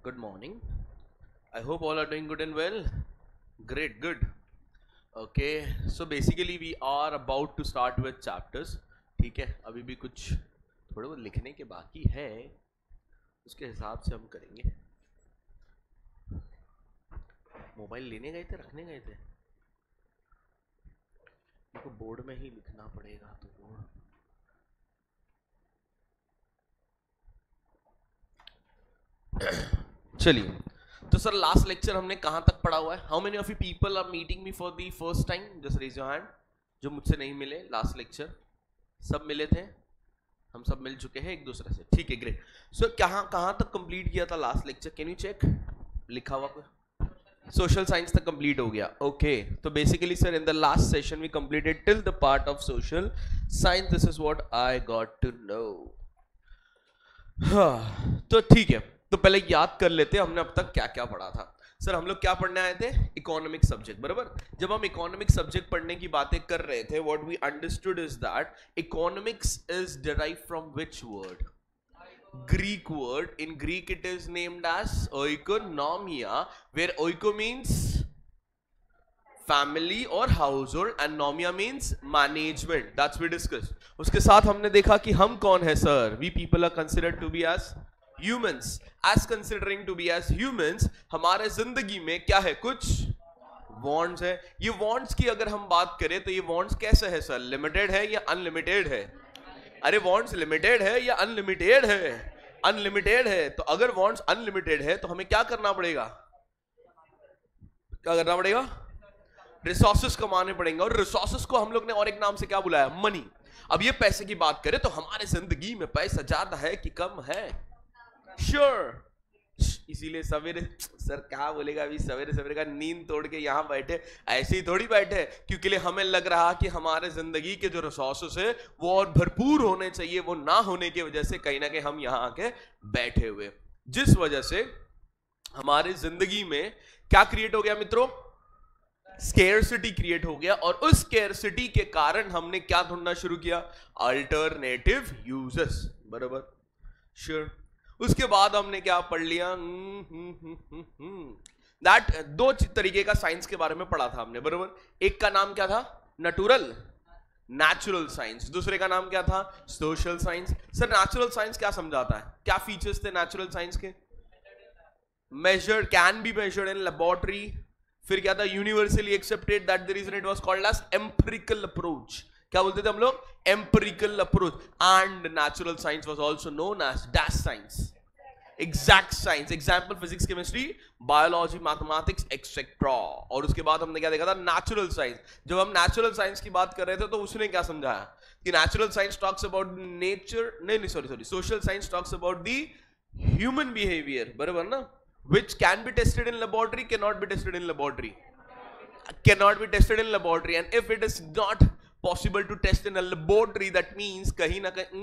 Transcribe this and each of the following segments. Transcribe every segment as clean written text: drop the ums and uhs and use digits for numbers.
Good morning. I hope all are doing good and well. Great, good. Okay, so basically we are about to start with chapters. ठीक है, अभी भी कुछ थोड़े बहुत लिखने के बाकी है, उसके हिसाब से हम करेंगे. मोबाइल लेने गए थे, रखने गए थे? इनको बोर्ड में ही लिखना पड़ेगा तो बोर्ड. चलिए, तो सर लास्ट लेक्चर हमने कहां तक पढ़ा हुआ है? How many of you people are meeting me for the first time? Just raise your hand. जो मुझसे नहीं मिले लास्ट लेक्चर. सब मिले थे? हम सब मिल चुके हैं एक दूसरे से. ठीक है, ग्रेट. सो कहां तक कंप्लीट किया था last lecture? Can you check? लिखा हुआ सोशल साइंस तक कंप्लीट हो गया. ओके, तो basically sir in the last session we completed till the part of social science. This is what I got to know. तो ठीक है, तो पहले याद कर लेते हैं हमने अब तक क्या क्या पढ़ा था. सर हम लोग क्या पढ़ने आए थे? इकोनॉमिक सब्जेक्ट, बराबर. जब हम इकोनॉमिक सब्जेक्ट पढ़ने की बातें कर रहे थे, what we understood is that economics is derived from which word? Greek word. In Greek it is named as oikonomia, where oiko means family or household and nomia means management. That's we discussed. उसके साथ हमने देखा कि हम कौन है sir? We people are considered to be as humans. As considering to be as humans, हमारे जिंदगी में क्या है? कुछ वॉन्ट्स है. ये वॉन्ट्स की अगर हम बात करें तो ये वॉन्ट्स कैसे है सर? लिमिटेड है या अनलिमिटेड है? अरे वॉन्ट्स लिमिटेड है या अनलिमिटेड है? अनलिमिटेड है. तो अगर वॉन्ट्स अनलिमिटेड है तो हमें क्या करना पड़ेगा? क्या करना पड़ेगा? रिसोर्सेस कमाने पड़ेंगे. और रिसोर्सेस को हम लोग ने और एक नाम से क्या बुलाया? मनी. अब ये पैसे की बात करें तो हमारे जिंदगी में पैसा ज्यादा है कि कम है? श्योर. इसीलिए सवेरे सर क्या बोलेगा, अभी सवेरे सवेरे का नींद तोड़ के यहां बैठे. ऐसे ही थोड़ी बैठे क्योंकि हमें लग रहा कि हमारे जिंदगी के जो रिसोर्सेस है वो और भरपूर होने चाहिए. वो ना होने की वजह से कहीं ना कहीं हम यहां आके बैठे हुए, जिस वजह से हमारे जिंदगी में क्या क्रिएट हो गया मित्रों? स्केर्सिटी क्रिएट हो गया. और उस स्केर्सिटी के कारण हमने क्या ढूंढना शुरू किया? अल्टरनेटिव यूजेस, बराबर. श्योर. उसके बाद हमने क्या पढ़ लिया? दैट दो तरीके का साइंस के बारे में पढ़ा था हमने, बराबर. एक का नाम क्या था? Natural science. दूसरे का नाम क्या था? Social science. Sir natural science क्या समझाता है? क्या फीचर्स थे नेचुरल साइंस के? Measured, can be measured in laboratory. फिर क्या था? Universally accepted. That the reason it was called as empirical approach. क्या बोलते थे हम लोग? Empirical approach. And natural science was also known as dash science, exact science. Example physics, chemistry, biology, mathematics etcetera. और उसके बाद हमने क्या देखा था? Natural science. जब हम नेचुरल साइंस की बात कर रहे थे तो उसने क्या समझाया कि natural science talks about nature. नहीं sorry, social science talks about the human behaviour, बराबर ना, which can be tested in laboratory, cannot be tested in laboratory, cannot be tested in laboratory. And if it is not possible to test in a laboratory, that means कहीं ना कहीं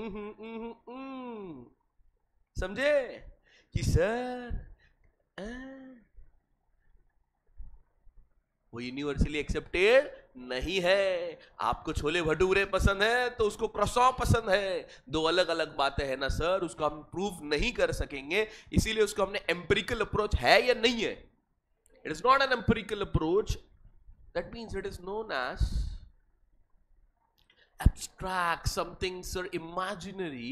समझे कि sir वो universally accepted नहीं है. आपको छोले भटूरे पसंद है तो उसको क्रॉसॉ पसंद है. दो अलग अलग बातें हैं ना सर. उसको हम प्रूव नहीं कर सकेंगे, इसीलिए उसको हमने एम्पिरिकल अप्रोच है या नहीं है. It is not an empirical approach. That means it is known as abstract, something sir imaginary,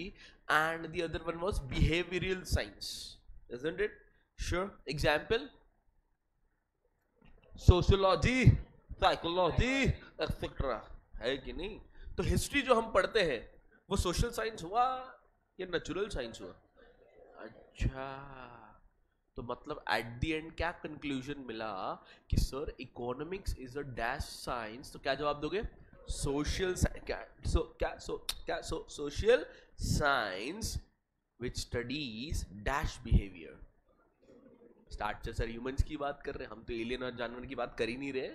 and the other one was behavioral science, isn't it? Sure. Example? Sociology, psychology etcetera, है कि नहीं? तो history जो हम पढ़ते हैं वो social science हुआ या नेचुरल साइंस हुआ? अच्छा, तो मतलब एट द एंड क्या कंक्लूजन मिला कि sir economics is a dash science. तो क्या जवाब दोगे? Social social science which studies dash behaviour. Start से सर ह्यूमंस की बात कर रहे हैं हम, तो एलियन और जानवर की बात कर ही नहीं रहे,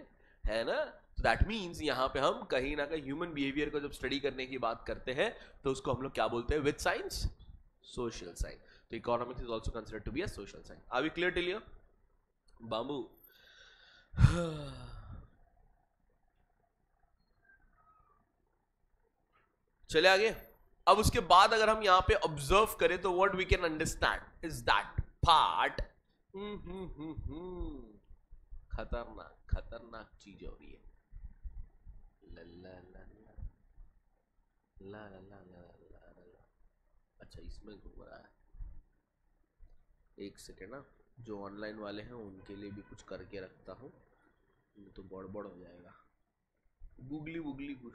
है ना. दैट मीन्स यहाँ पे हम कहीं ना कहीं ह्यूमन बिहेवियर को जब स्टडी करने की बात करते हैं तो उसको हम लोग क्या बोलते हैं? Which science? Social science. तो economics is also considered to be a social science. Are we clear till here? बाबू चले आगे. अब उसके बाद अगर हम यहाँ पे ऑब्जर्व करें तो what we can understand is that part खतरनाक खतरनाक चीज हो रही है। ला ला ला ला ला ला ला ला ला ला। अच्छा इसमें घूम रहा है। एक सेकेंड ना, जो ऑनलाइन वाले हैं उनके लिए भी कुछ करके रखता हूँ, तो बड़बड़ हो जाएगा। गूगली वुगली कुछ।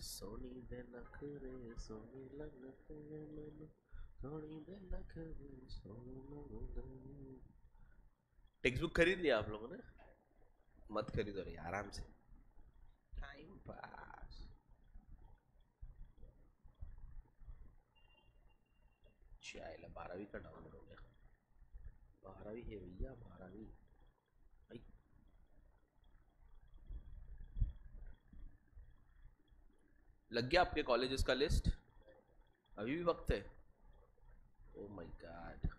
सोनी दे नखरे सोनी लगते मन, सोनी दे नखरे सोनी लगते। टेक्स्ट बुक खरीद लिया आप लोगों ने? मत खरीदो रे, आराम से टाइम पास। चाइला 12वीं का डाउनलोड हो गया। 12वीं है भैया, 12वीं। लग गया आपके कॉलेजेस का लिस्ट? अभी भी वक्त है? Oh my God.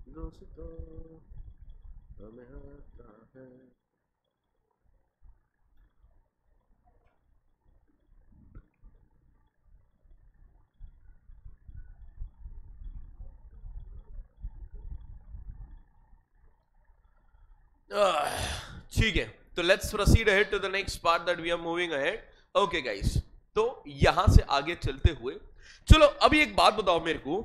दोस्तों हमें आता है। ठीक है, तो let's proceed ahead to the next part that we are moving ahead. Okay guys, तो यहां से आगे चलते हुए चलो अभी एक बात बताओ मेरे को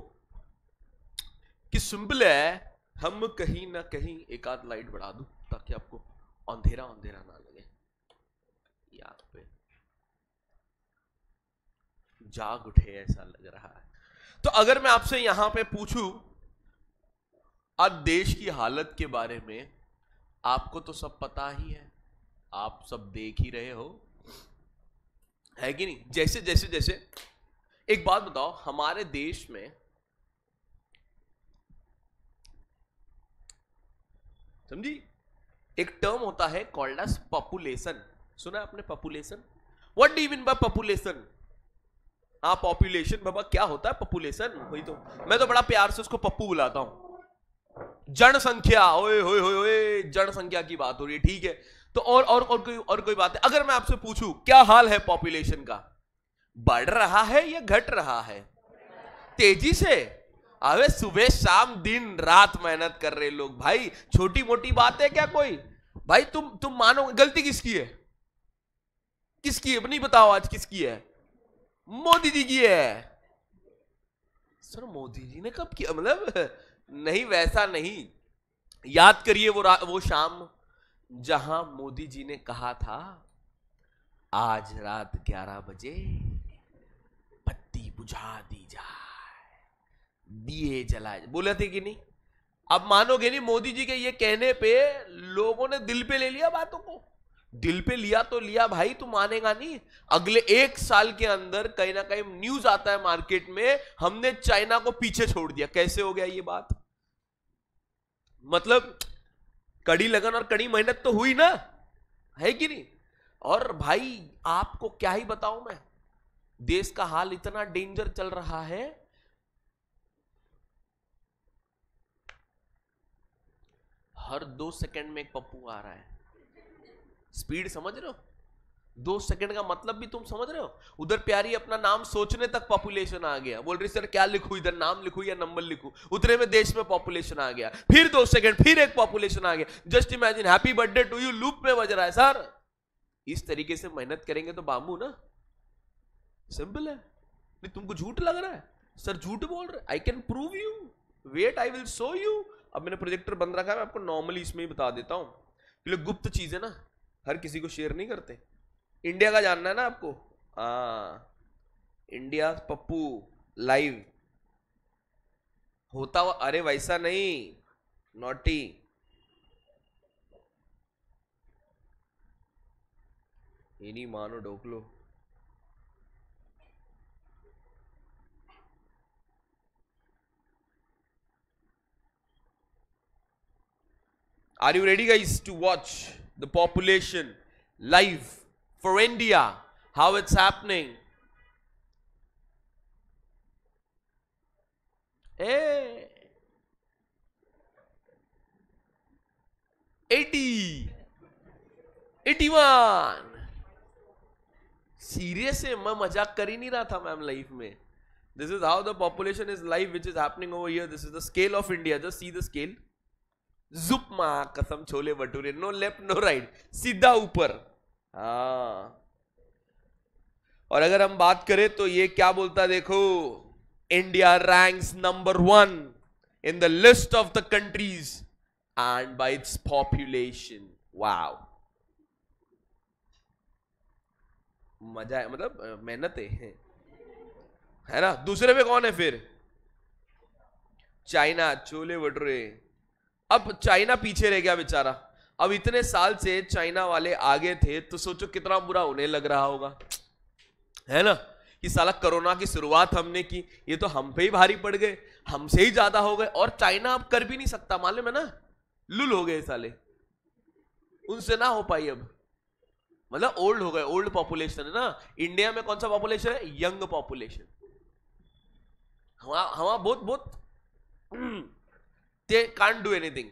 कि सिंपल है, हम कहीं ना कहीं एक आध लाइट बढ़ा दूं ताकि आपको अंधेरा अंधेरा ना लगे। यहाँ पे जाग उठे ऐसा लग रहा है। तो अगर मैं आपसे यहां पे पूछूं आज देश की हालत के बारे में, आपको तो सब पता ही है, आप सब देख ही रहे हो, है कि नहीं? जैसे जैसे जैसे एक बात बताओ, हमारे देश में समझी एक टर्म होता है कॉल्ड एज पॉपुलेशन। सुना आपने population? What do you mean by population? हाँ पॉपुलेशन बाबा, क्या होता है पॉपुलेशन? वही तो, मैं तो बड़ा प्यार से उसको पप्पू बुलाता हूं। जनसंख्या, ओए होए होए होए, जनसंख्या की बात हो रही है, ठीक है। तो और कोई बात है? अगर मैं आपसे पूछूं क्या हाल है पॉपुलेशन का, बढ़ रहा है या घट रहा है? तेजी से? अबे सुबह शाम दिन रात मेहनत कर रहे लोग भाई, छोटी मोटी बात है क्या कोई? भाई तुम मानो, गलती किसकी है? किसकी है नहीं बताओ, आज किसकी है? मोदी जी की है। सर मोदी जी ने कब किया? मतलब नहीं वैसा नहीं, याद करिए वो शाम जहां मोदी जी ने कहा था आज रात 11 बजे बत्ती बुझा दी जाए, दिए जलाए, बोले थे कि नहीं? अब मानोगे नहीं, मोदी जी के ये कहने पे लोगों ने दिल पे ले लिया बातों को। दिल पे लिया तो लिया भाई, तू मानेगा नहीं। अगले 1 साल के अंदर कहीं ना कहीं न्यूज आता है मार्केट में, हमने चाइना को पीछे छोड़ दिया। कैसे हो गया ये बात? मतलब कड़ी लगन और कड़ी मेहनत तो हुई ना, है कि नहीं? और भाई आपको क्या ही बताऊं मैं, देश का हाल इतना डेंजर चल रहा है हर 2 सेकंड में एक पप्पू आ रहा है। स्पीड समझ रहे हो? 2 सेकंड का मतलब भी तुम समझ रहे हो? उधर प्यारी अपना नाम सोचने तक पॉपुलेशन आ गया, बोल रही सर क्या लिखूं, इधर नाम लिखूं या नंबर लिखूं, उतने में देश में पॉपुलेशन आ गया, फिर 2 सेकंड फिर एक पॉपुलेशन आ गया। Just imagine, happy birthday to you loop में बज रहा है सर। इस तरीके से मेहनत करेंगे तो बाबू ना, सिंपल है। नहीं तुमको झूठ लग रहा है, सर झूठ बोल रहे, I can prove you, wait I will show you. अब मैंने प्रोजेक्टर बंद रखा है, मैं आपको नॉर्मली इसमें ही बता देता हूं, ये लोग गुप्त चीज है ना, हर किसी को शेयर नहीं करते। इंडिया का जानना है ना आपको? इंडिया पप्पू लाइव होता हुआ, अरे वैसा नहीं, नॉटी। ये नहीं मानो ढोकलो। Are you ready guys to watch the population live for India, how it's happening? Hey, 80, 81। Serious है, मैं मजाक कर ही नहीं रहा था मैम लाइफ में। This is how the population is live which is happening over here. This is the scale of India. Just see the scale. जुप मां कसम, chole bhature, no left no right, सीधा ऊपर। हाँ, और अगर हम बात करें तो ये क्या बोलता है देखो, India ranks number 1 in the list of the countries and bye its population. Wow, मजा है, मतलब मेहनत है ना। दूसरे पे कौन है फिर? चाइना, छोले भटूरे। अब चाइना पीछे रह गया बेचारा। अब इतने साल से चाइना वाले आगे थे, तो सोचो कितना बुरा उन्हें लग रहा होगा, है ना, कि साला कोरोना की शुरुआत हमने की, ये तो हम पे ही भारी पड़ गए, हमसे ही ज्यादा हो गए, और चाइना अब कर भी नहीं सकता, मालूम है ना, लुल हो गए साले, उनसे ना हो पाई अब, मतलब ओल्ड हो गए, ओल्ड पॉपुलेशन है ना। इंडिया में कौन सा पॉपुलेशन है? Young population. हमारा बहुत बहुत they can't do anything,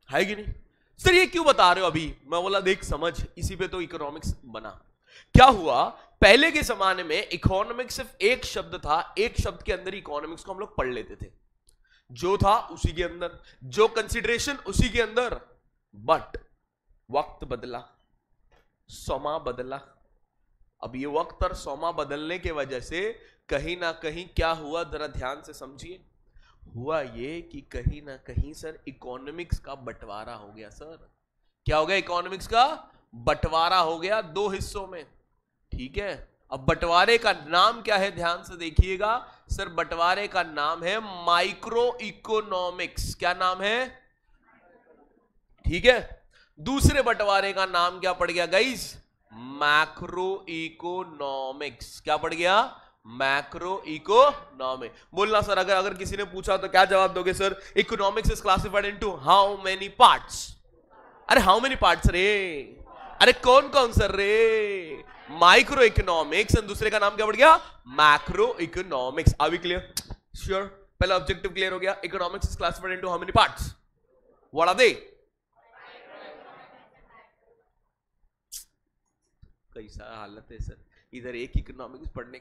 है कि नहीं? सर ये क्यों बता रहे हो अभी? मैं बोला देख समझ, इसी पे तो इकोनॉमिक्स बना। क्या हुआ, पहले के जमाने में इकोनॉमिक्स सिर्फ एक शब्द था, एक शब्द के अंदर इकोनॉमिक्स को हम लोग पढ़ लेते थे, जो था उसी के अंदर, जो कंसिडरेशन उसी के अंदर। बट वक्त बदला, समा बदला। अब ये वक्त और समा बदलने के वजह से कहीं ना कहीं क्या हुआ, जरा ध्यान से समझिए। हुआ ये कि कहीं ना कहीं सर इकोनॉमिक्स का बंटवारा हो गया। सर क्या हो गया? इकोनॉमिक्स का बंटवारा हो गया 2 हिस्सों में, ठीक है। अब बंटवारे का नाम क्या है, ध्यान से देखिएगा सर, बंटवारे का नाम है माइक्रो इकोनॉमिक्स। क्या नाम है? ठीक है। दूसरे बंटवारे का नाम क्या पड़ गया गाइस? Macro economics. क्या पड़ गया? Macro economic. बोलना सर, अगर किसी ने पूछा तो क्या जवाब दोगे sir? Economics is classified into how many parts. अरे हाउ मेनी पार्ट्स रे? अरे कौन कौन सर रे? माइक्रो इकोनॉमिक्स, और दूसरे का नाम क्या पड़ गया? Macroeconomics. Are we clear? Sure. पहला ऑब्जेक्टिव क्लियर हो गया। Economics is classified into how many parts? What are they? कैसा हालत है सर, इधर एक इकोनॉमिक्स पढ़ने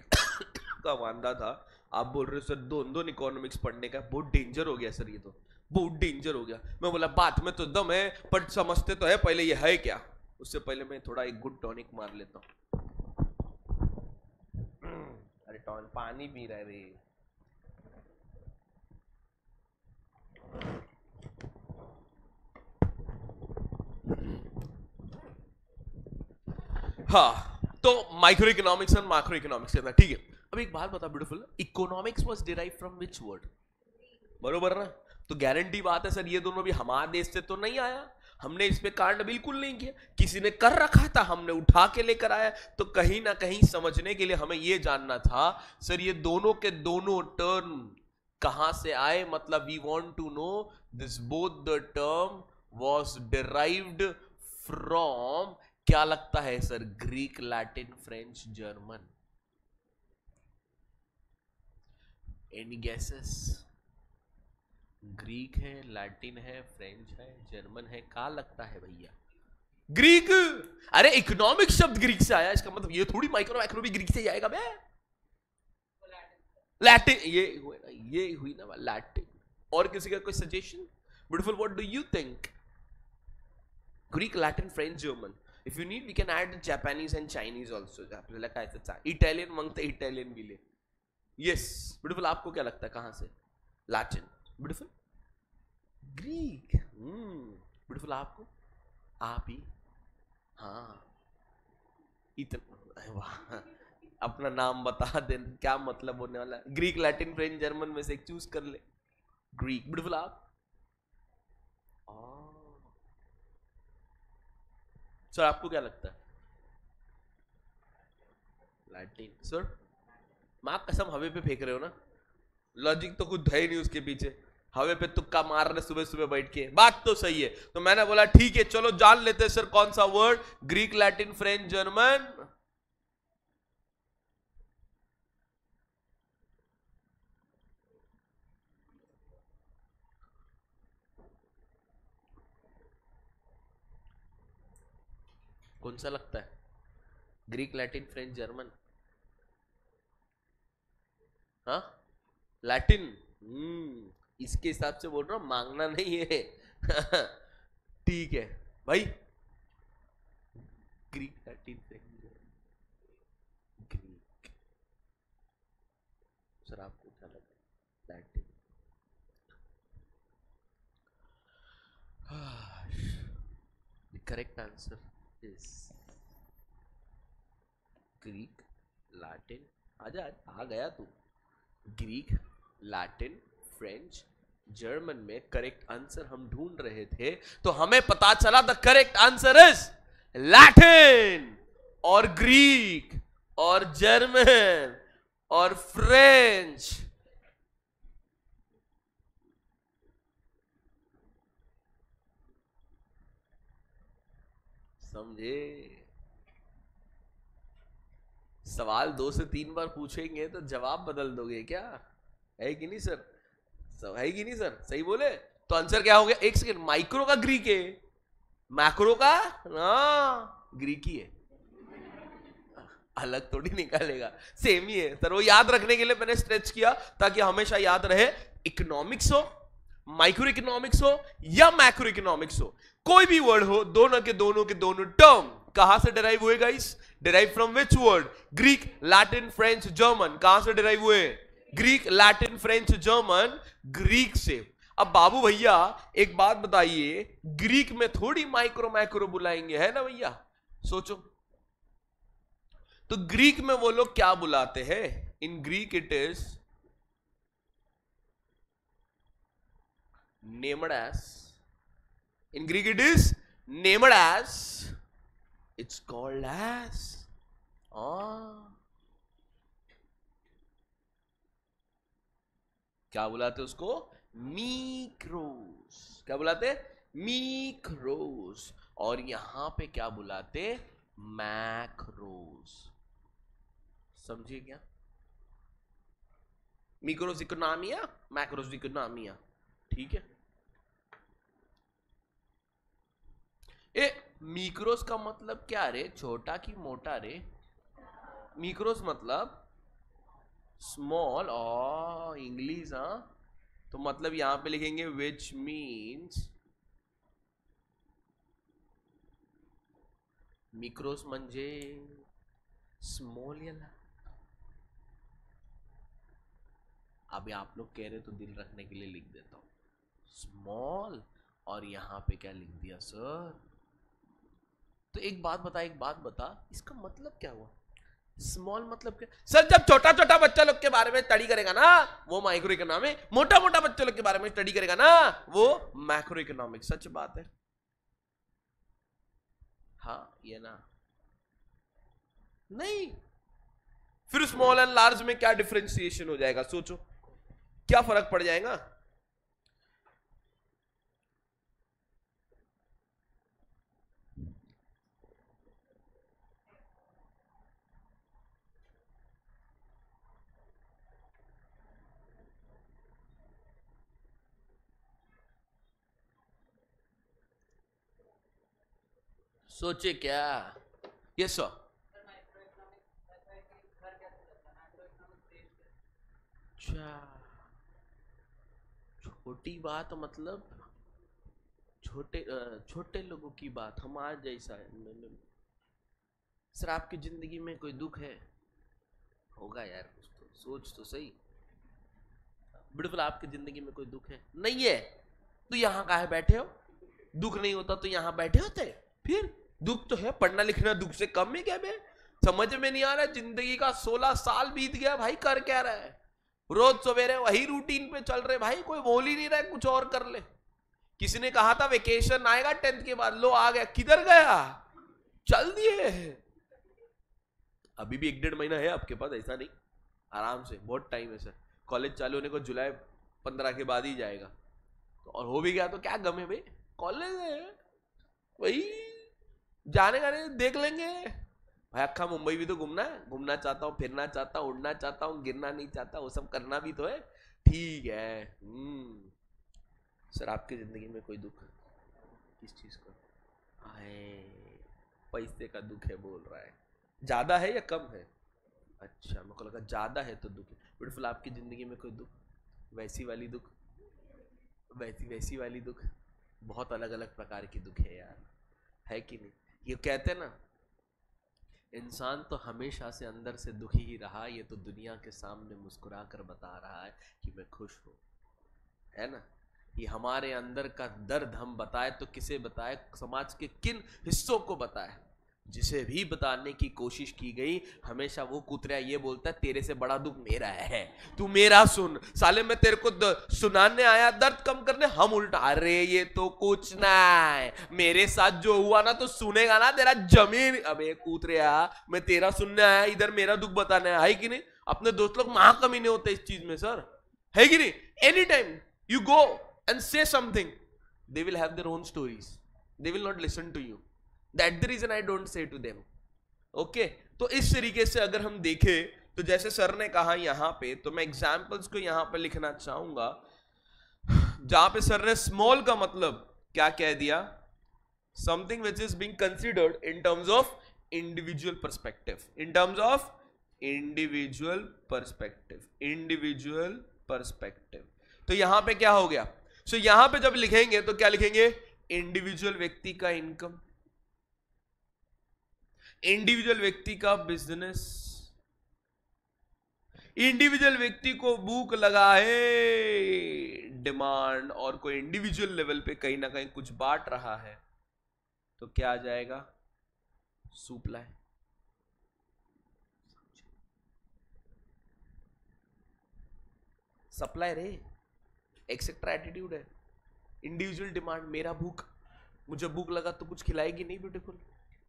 का वांदा था, आप बोल रहे हो सर दोनों इकोनॉमिक्स पढ़ने का। बहुत डेंजर हो गया सर, ये तो बहुत डेंजर हो गया। मैं बोला बात में तो दम है, पर समझते तो है पहले ये है क्या। उससे पहले मैं थोड़ा एक गुड टॉनिक मार लेता हूं। अरे टॉन पानी पी रहा है रे। हाँ, तो micro economics and macro economics के अंदर, ठीक है। अब एक बात बता beautiful, economics was derive from which word? बरोबर ना? तो गारंटी बात है सर, ये दोनों भी हमारे देश से तो नहीं आया, हमने इस पे कांड बिल्कुल नहीं किया, किसी ने कर रखा था, हमने उठा के लेकर आया। तो कहीं ना कहीं समझने के लिए हमें ये जानना था सर, ये दोनों के दोनों टर्म कहां से आए। मतलब we want to know this both the term was derived from, क्या लगता है sir? Greek, Latin, French, German. Any guesses? Greek है, लैटिन है, फ्रेंच है, जर्मन है, क्या लगता है भैया? ग्रीक। अरे इकोनॉमिक शब्द ग्रीक से आया, इसका मतलब ये थोड़ी माइक्रो माइक्रो भी ग्रीक से ही आएगा बे। लैटिन, ये हुई ना लैटिन। और किसी का कोई suggestion? Beautiful, what do you think? Greek, Latin, French, German. If you need we can add Japanese and Chinese also. आपल्याला काय इटालियन मांगते, इटालियन भी ले। यस ब्यूटीफुल, आपको क्या लगता है कहां से? लैटिन। Beautiful, Greek. ब्यूटीफुल, आपको? आप ही? हाँ, इतना वाह। अपना नाम बता दे, क्या मतलब होने वाला है? ग्रीक, लैटिन, फ्रेंच, जर्मन में से एक चूज कर ले। ग्रीक। ब्यूटीफुल, आप? सर आपको क्या लगता है? लैटिन। सर माँ कसम हवे पे फेंक रहे हो ना, लॉजिक तो कुछ है ही नहीं उसके पीछे, हवे पे तुक्का मार रहे सुबह सुबह बैठ के। बात तो सही है, तो मैंने बोला ठीक है चलो जान लेते हैं सर कौन सा word, Greek, Latin, French, German. कौन सा लगता है? Greek, Latin, French, German? हाँ, लैटिन। इसके हिसाब से बोल रहा हूं, मांगना नहीं है। ठीक है भाई। Greek, Latin, French, Greek. Sir आपको क्या लगता है? Latin. The correct answer is Greek, Latin. आजा आ गया तू। ग्रीक, लैटिन, फ्रेंच, जर्मन में करेक्ट आंसर हम ढूंढ रहे थे, तो हमें पता चला the correct answer is Latin और ग्रीक और जर्मन और फ्रेंच। समझे? सवाल 2 से 3 बार पूछेंगे तो जवाब बदल दोगे क्या? है कि नहीं सर? सब है कि नहीं सर? सही बोले? तो आंसर क्या हो गया? एक सेकंड, माइक्रो का ग्रीक है, मैक्रो का ग्रीक ही है, अलग थोड़ी निकालेगा, सेम ही है सर। वो याद रखने के लिए मैंने स्ट्रेच किया ताकि हमेशा याद रहे, इकोनॉमिक्स हो, माइक्रो इकोनॉमिक्स हो या मैक्रो इकोनॉमिक्स हो, कोई भी वर्ड हो, दोनों के दोनों टर्म कहां से डिराइव हुए guys? Derive from which word? Greek, Latin, French, German. कहां से डिराइव हुए? Greek, Latin, French, German, Greek से। अब बाबू भैया एक बात बताइए, ग्रीक में थोड़ी माइक्रो मैक्रो बुलाएंगे, है ना भैया? सोचो तो ग्रीक में वो लोग क्या बुलाते हैं? In Greek it is named as, in Greek it is named as, it's called as क्या बुलाते उसको? मीक्रोस। क्या बुलाते? मीक्रोस। और यहां पे क्या बुलाते? मैक्रोस। समझिए क्या? मिक्रोस इकोनॉमिया, मैक्रोस इकोनॉमिया। ठीक है। ए, मिक्रोस का मतलब क्या रे? छोटा कि मोटा रे? मिक्रोस मतलब स्मॉल। इंग्लिश। हाँ, तो मतलब यहां पे लिखेंगे विच मीन्स मिक्रोस म्हणजे स्मॉल याला। अभी आप लोग कह रहे तो दिल रखने के लिए लिख देता हूं स्मॉल, और यहां पे क्या लिख दिया सर? तो एक बात बता, इसका मतलब क्या हुआ? स्मॉल मतलब क्या सर? जब छोटा छोटा बच्चा लोग के बारे में स्टडी करेगा ना वो माइक्रो इकोनॉमिक, मोटा मोटा बच्चे लोग के बारे में स्टडी करेगा ना वो मैक्रो इकोनॉमिक। सच बात है। हाँ ये ना, नहीं फिर स्मॉल एंड लार्ज में क्या डिफरेंशिएशन हो जाएगा? सोचो क्या फर्क पड़ जाएगा? सोचे क्या? Yes sir. अच्छा, छोटी बात मतलब छोटे लोगों की बात, हमारे जैसा है। सर आपकी जिंदगी में कोई दुख है? होगा यार कुछ तो, सोच तो सही। बिल्कुल, आपकी जिंदगी में कोई दुख है? नहीं है। तो यहाँ काहे बैठे हो? दुख नहीं होता तो यहाँ बैठे होते? फिर दुख तो है, पढ़ना लिखना दुख से कम है क्या? मैं समझ में नहीं आ रहा, जिंदगी का 16 साल बीत गया भाई, कर क्या रहा है? रोज सवेरे वही रूटीन पे चल रहे भाई, कोई बोल ही नहीं रहा है कुछ और कर ले। किसी ने कहा था वेकेशन आएगा 10th के बाद, लो आ गया, किधर गया? चल दिए। अभी भी 1-1.5 महीना है आपके पास, ऐसा नहीं, आराम से बहुत टाइम है सर। कॉलेज चालू होने को जुलाई 15 के बाद ही जाएगा, तो और हो भी गया तो क्या गम है भाई, कॉलेज है वही, जाने का नहीं देख लेंगे भाई। अक्खा मुंबई भी तो घूमना है, घूमना चाहता हूँ, फिरना चाहता हूँ, उड़ना चाहता हूँ, गिरना नहीं चाहता, वो सब करना भी तो है। ठीक है। सर आपकी जिंदगी में कोई दुख? किस चीज का? आए, पैसे का दुख है बोल रहा है। ज्यादा है या कम है? अच्छा, मेरे को लगा ज्यादा है तो दुख है। ब्यूटीफुल, आपकी जिंदगी में कोई दुख? वैसी वाली दुख? वैसी वाली दुख? बहुत अलग अलग प्रकार की दुख है यार, है कि नहीं? ये कहते हैं ना, इंसान तो हमेशा से अंदर से दुखी ही रहा, ये तो दुनिया के सामने मुस्कुरा कर बता रहा है कि मैं खुश हूं, है ना? ये हमारे अंदर का दर्द हम बताए तो किसे बताए, समाज के किन हिस्सों को बताए? जिसे भी बताने की कोशिश की गई, हमेशा वो कुतरा ये बोलता है तेरे से बड़ा दुख मेरा है, तू मेरा सुन। साले मैं तेरे को सुनाने आया, दर्द कम करने, हम उल्टा, अरे ये तो कुछ ना है, मेरे साथ जो हुआ ना तो सुनेगा ना तेरा जमीन। अबे कुतरा, मैं तेरा सुनने आया, इधर मेरा दुख बताने आया, है कि नहीं? अपने दोस्त लोग महाकमीने होते इस चीज में सर, है कि नहीं? Any time you go and say something, they will have their own stories, they will not listen to you, that's the reason I don't say to them. okay, तो इस तरीके से अगर हम देखें तो जैसे सर ने कहा यहां पे, तो मैं एग्जांपल्स को यहां पे लिखना चाहूंगा, जहां पे सर ने स्मॉल का मतलब क्या कह दिया, something which is being considered in terms of individual perspective, in terms of individual perspective. तो यहां पे क्या हो गया? सो यहां पे जब लिखेंगे तो क्या लिखेंगे? इंडिविजुअल व्यक्ति का इनकम, इंडिविजुअल व्यक्ति का बिजनेस, इंडिविजुअल व्यक्ति को भूख लगा है, डिमांड, और कोई इंडिविजुअल लेवल पे कहीं ना कहीं कुछ बांट रहा है, तो क्या आ जाएगा? सप्लाई। सप्लाई रे, एक्सेट्रा एटीट्यूड है। इंडिविजुअल डिमांड, मेरा भूख, मुझे भूख लगा तो कुछ खिलाएगी नहीं ब्यूटीफुल,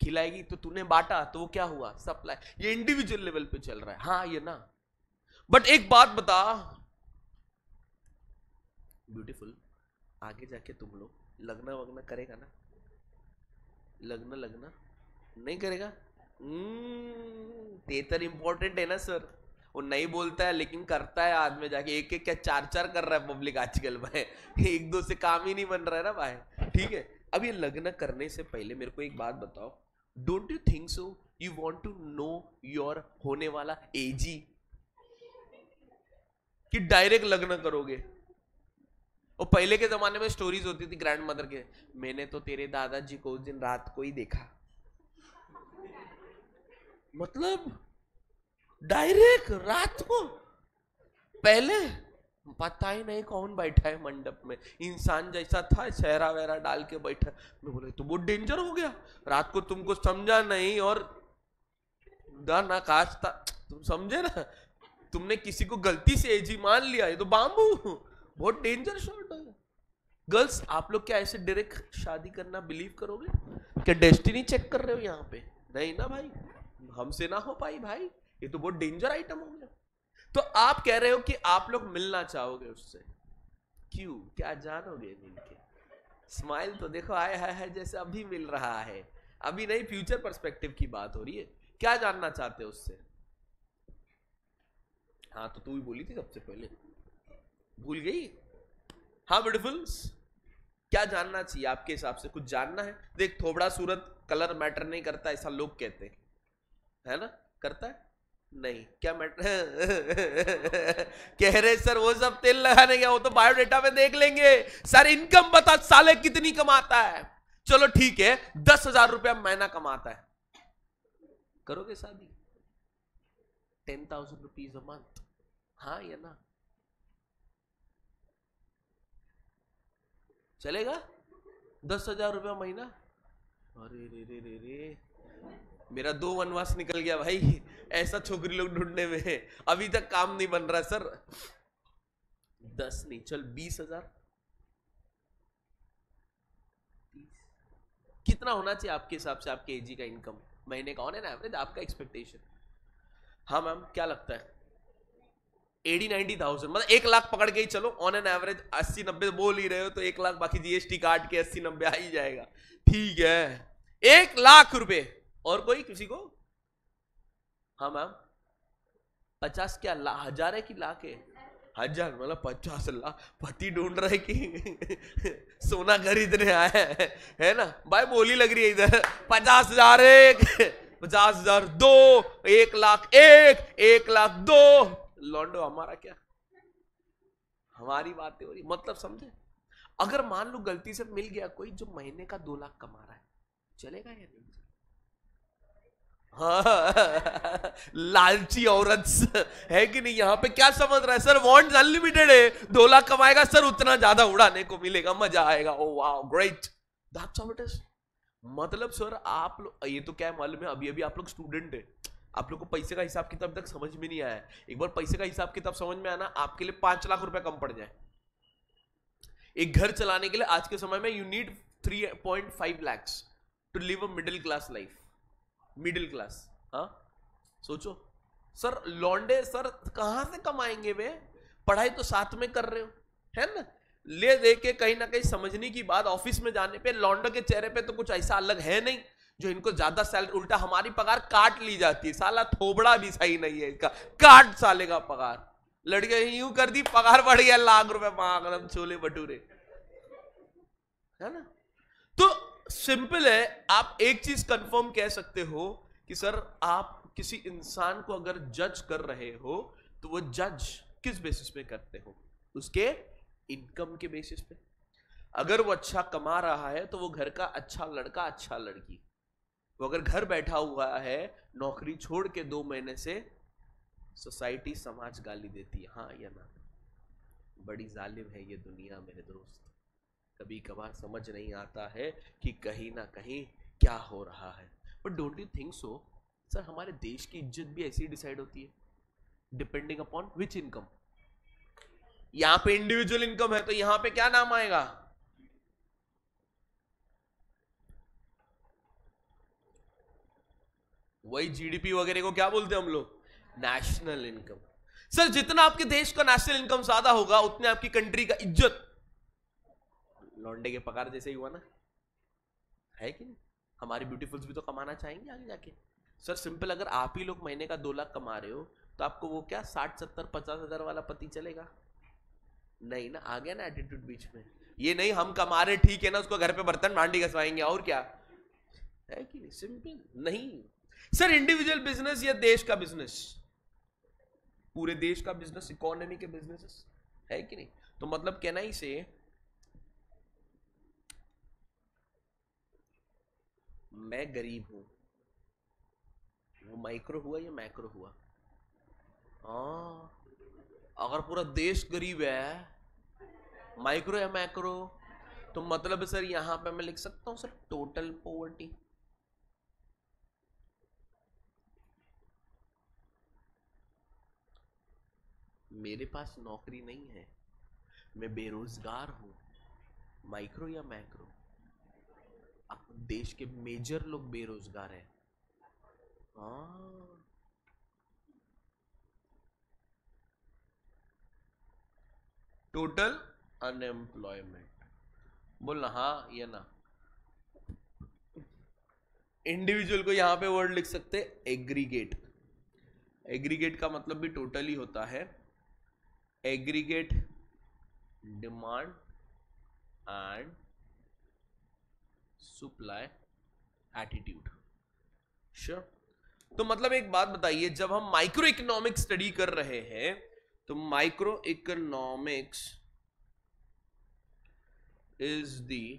खिलाएगी तो तूने बांटा तो वो क्या हुआ? सप्लाई। ये इंडिविजुअल लेवल पे चल रहा है, हाँ ये ना। बट एक बात बता ब्यूटीफुल, आगे जाके तुम लोग लगना वगना करेगा ना? लगना नहीं करेगा? तेतर इंपॉर्टेंट है ना सर, वो नहीं बोलता है लेकिन करता है आदमी जाके, एक एक क्या 4-4 कर रहा है पब्लिक आजकल भाई, 1-2 से काम ही नहीं बन रहा है ना भाई। ठीक है, अब ये लगना करने से पहले मेरे को एक बात बताओ, don't you think so you want to know your होने वाला एजी, कि डायरेक्ट लगना करोगे? और पहले के जमाने में स्टोरीज होती थी ग्रैंड मदर के, मैंने तो तेरे दादाजी को उस दिन रात को ही देखा, मतलब डायरेक्ट रात को, पहले पता ही नहीं कौन बैठा है मंडप में, इंसान जैसा था, चेहरा वेहरा डाल के बैठा। मैं बोले तो बहुत डेंजर हो गया, रात को तुमको समझा नहीं और ना काशता, तुम समझे ना, तुमने किसी को गलती से एजी मान लिया, ये तो बाम्बू, बहुत डेंजर शॉट है। गर्ल्स आप लोग क्या ऐसे डायरेक्ट शादी करना बिलीव करोगे? क्या डेस्टिनी चेक कर रहे हो यहाँ पे? नहीं ना भाई, हमसे ना हो पाई भाई, ये तो बहुत डेंजर आइटम हो गया। तो आप कह रहे हो कि आप लोग मिलना चाहोगे उससे, क्यों? क्या जानोगे मिलके? स्माइल तो देखो, आए है जैसे अभी मिल रहा है, अभी नहीं, फ्यूचर पर्सपेक्टिव की बात हो रही है। क्या जानना चाहते हो उससे? हाँ तो तू ही बोली थी सबसे पहले, भूल गई? हाँ ब्यूटीफुल, क्या जानना चाहिए आपके हिसाब से? कुछ जानना है? देख थोबड़ा सूरत कलर मैटर नहीं करता ऐसा लोग कहते हैं, है ना? करता है? नहीं। क्या मैटर कह रहे सर वो सब तेल लगाने गया, वो तो बायोडेटा में देख लेंगे। सर इनकम बता साले कितनी कमाता है? चलो ठीक है 10,000 रुपया महीना कमाता है, करोगे शादी? 10,000 रुपीज अ मंथ, हाँ या ना? चलेगा? 10,000 रुपया महीना? अरे रे रे रे रे, मेरा 2 वनवास निकल गया भाई ऐसा छोकरी लोग ढूंढने में। अभी तक काम नहीं बन रहा सर। 10 नहीं, चल 20,000। कितना होना चाहिए आपके हिसाब से आपके एजी का इनकम महीने का ऑन एन एवरेज, आपका एक्सपेक्टेशन? हाँ मैम, क्या लगता है? 80-90,000, मतलब 1 लाख पकड़ के ही चलो ऑन एन एवरेज। 80-90 बोल ही रहे हो तो 1 लाख, बाकी जीएसटी काट के 80-90 आ ही जाएगा। ठीक है 1 लाख रुपए। और कोई किसी को? हाँ मैम। 50 क्या हजार है कि लाख है? हजार, मतलब 50 लाख। पति ढूंढ रहे कि सोना खरीदने आया है ना भाई? बोली लग रही है इधर। 50,000 एक, 50,000 दो, 1 लाख एक, 1 लाख दो। लॉन्डो हमारा क्या, हमारी बातें हो रही, मतलब समझे? अगर मान लो गलती से मिल गया कोई जो महीने का 2 लाख कमा रहा है, चलेगा या नहीं? हाँ लालची औरत है कि नहीं? यहां पे क्या समझ रहा है सर? वांट्स अनलिमिटेड है, 2 लाख कमाएगा सर, उतना ज्यादा उड़ाने को मिलेगा, मजा आएगा। Oh wow great, that's how it is. मतलब सर आप लोग, ये तो क्या है मालूम है, अभी अभी आप लोग स्टूडेंट है, आप लोग को पैसे का हिसाब किताब तक समझ में नहीं आया है। एक बार पैसे का हिसाब किताब समझ में आना, आपके लिए 5 लाख रुपए कम पड़ जाए। एक घर चलाने के लिए आज के समय में you need 3.5 lakhs to live a middle class life. Middle class, हाँ सोचो सर। लौंडे सर कहां से कमाएंगे वे? पढ़ाई तो साथ में कर रहे हो, है ना? ले दे के कहीं ना कहीं समझने की बात, ऑफिस में जाने पे लौंडो के चेहरे पे तो कुछ ऐसा अलग है नहीं जो इनको ज्यादा सैलरी, उल्टा हमारी पगार काट ली जाती है। साला थोबड़ा भी सही नहीं है इसका, काट साले का पगार। लड़के यूं कर दी, पगार बढ़ गया, लाख रुपए मांग रहा, छोले भटूरे, है ना? तो सिंपल है, आप एक चीज कंफर्म कह सकते हो कि सर आप किसी इंसान को अगर जज कर रहे हो तो वो जज किस बेसिस पे करते हो? उसके इनकम के बेसिस पे। अगर वो अच्छा कमा रहा है तो वो घर का अच्छा लड़का, अच्छा लड़की। वो अगर घर बैठा हुआ है नौकरी छोड़ के 2 महीने से, सोसाइटी समाज गाली देती है, हाँ या ना? बड़ी जालिम है ये दुनिया मेरे दोस्त। कभी कभार समझ नहीं आता है कि कहीं ना कहीं क्या हो रहा है। But don't you think so sir, हमारे देश की इज्जत भी ऐसी डिसाइड होती है डिपेंडिंग अपॉन विच इनकम। यहां पे इंडिविजुअल इनकम है तो यहां पे क्या नाम आएगा? वही जीडीपी वगैरह को क्या बोलते हैं हम लोग? National income. सर जितना आपके देश का नेशनल इनकम ज्यादा होगा उतने आपकी कंट्री का इज्जत। लौंडे के पगार जैसे ही हुआ ना, है कि नहीं? हमारे ब्यूटीफुल्स भी तो कमाना चाहेंगे आगे जाके। सर सिंपल, अगर आप ही लोग महीने का 2 लाख कमा रहे हो तो आपको वो क्या 60, 70, 50,000 वाला पति चलेगा? नहीं ना, आ गया ना एटीट्यूड बीच में। ये नहीं हम कमा रहे ठीक है ना, उसको घर पे बर्तन भांडी घसवाएंगे और क्या, है कि नहीं? सिंपल नहीं सर। इंडिविजुअल बिजनेस या देश का बिजनेस, पूरे देश का बिजनेस, इकोनॉमी के बिजनेस, है कि नहीं? तो मतलब कहना ही से मैं गरीब हूं, वो माइक्रो हुआ या मैक्रो हुआ? हाँ, अगर पूरा देश गरीब है, माइक्रो या मैक्रो? तो मतलब सर यहां पे मैं लिख सकता हूं सर टोटल पॉवर्टी। मेरे पास नौकरी नहीं है, मैं बेरोजगार हूं, माइक्रो या मैक्रो? देश के मेजर लोग बेरोजगार हैं। हाँ, टोटल अनएम्प्लॉयमेंट, बोलना हाँ या ना? इंडिविजुअल को यहां पे वर्ड लिख सकते एग्रीगेट। एग्रीगेट का मतलब भी टोटल ही होता है। Aggregate demand and supply attitude. Sure. तो मतलब एक बात बताइए, जब हम माइक्रो इकोनॉमिक्स स्टडी कर रहे हैं तो micro economics is the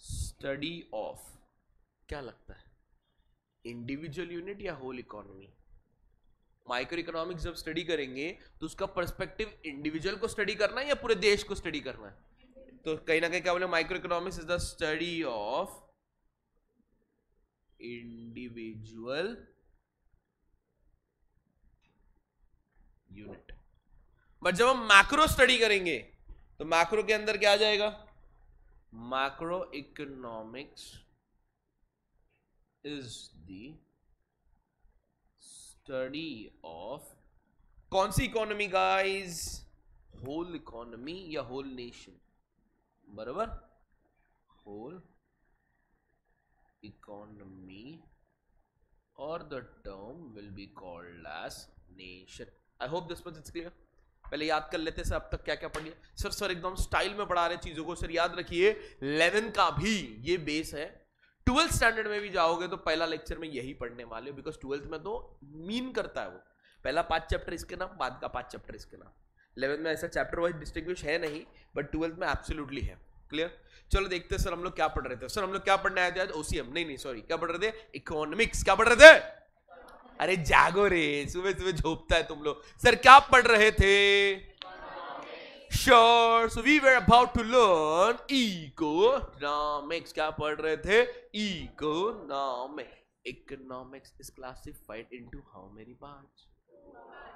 study of, क्या लगता है, इंडिविजुअल यूनिट या होल इकोनॉमी? माइक्रो इकोनॉमिक्स जब स्टडी करेंगे तो उसका पर्सपेक्टिव इंडिविजुअल को स्टडी करना है या पूरे देश को स्टडी करना है? तो कहीं ना कहीं क्या बोले, micro economics is the study of individual unit. But जब हम मैक्रो स्टडी करेंगे तो मैक्रो के अंदर क्या आ जाएगा? Macroeconomics is the study of कौन सी इकोनॉमी गाइस? होल इकोनॉमी या होल नेशन? बराबर, होल इकोनॉमी और the term will be called as nation. I hope this much is clear. पहले याद कर लेते हैं सर अब तक क्या क्या पढ़ लिया। सर एकदम स्टाइल में पढ़ा रहे चीजों को। सर याद रखिए 11 का भी ये बेस है। 12th स्टैंडर्ड में भी जाओगे तो पहला लेक्चर में यही पढ़ने वाले हो, बिकॉज 12th में तो मीन करता है वो। पहला 5 चैप्टर इसके नाम, बाद का 5 चैप्टर इसके नाम। 11th में ऐसा चैप्टर वाइज डिस्टिंग्विश है नहीं, बट 12th में एब्सोल्युटली है। क्लियर? चलो देखते हैं सर हम लोग क्या पढ़ रहे थे। सर हम लोग क्या पढ़ने आए थे आज? ओसीएम नहीं सॉरी, क्या पढ़ रहे थे? इकोनॉमिक्स। क्या पढ़ रहे थे? अरे जागो रे, सुबह सुबह झोपता है तुम लोग। सर क्या पढ़ रहे थे? Sure, so we were about to learn economics. क्या पढ़ रहे थे? Economics. Economics is classified into how many parts?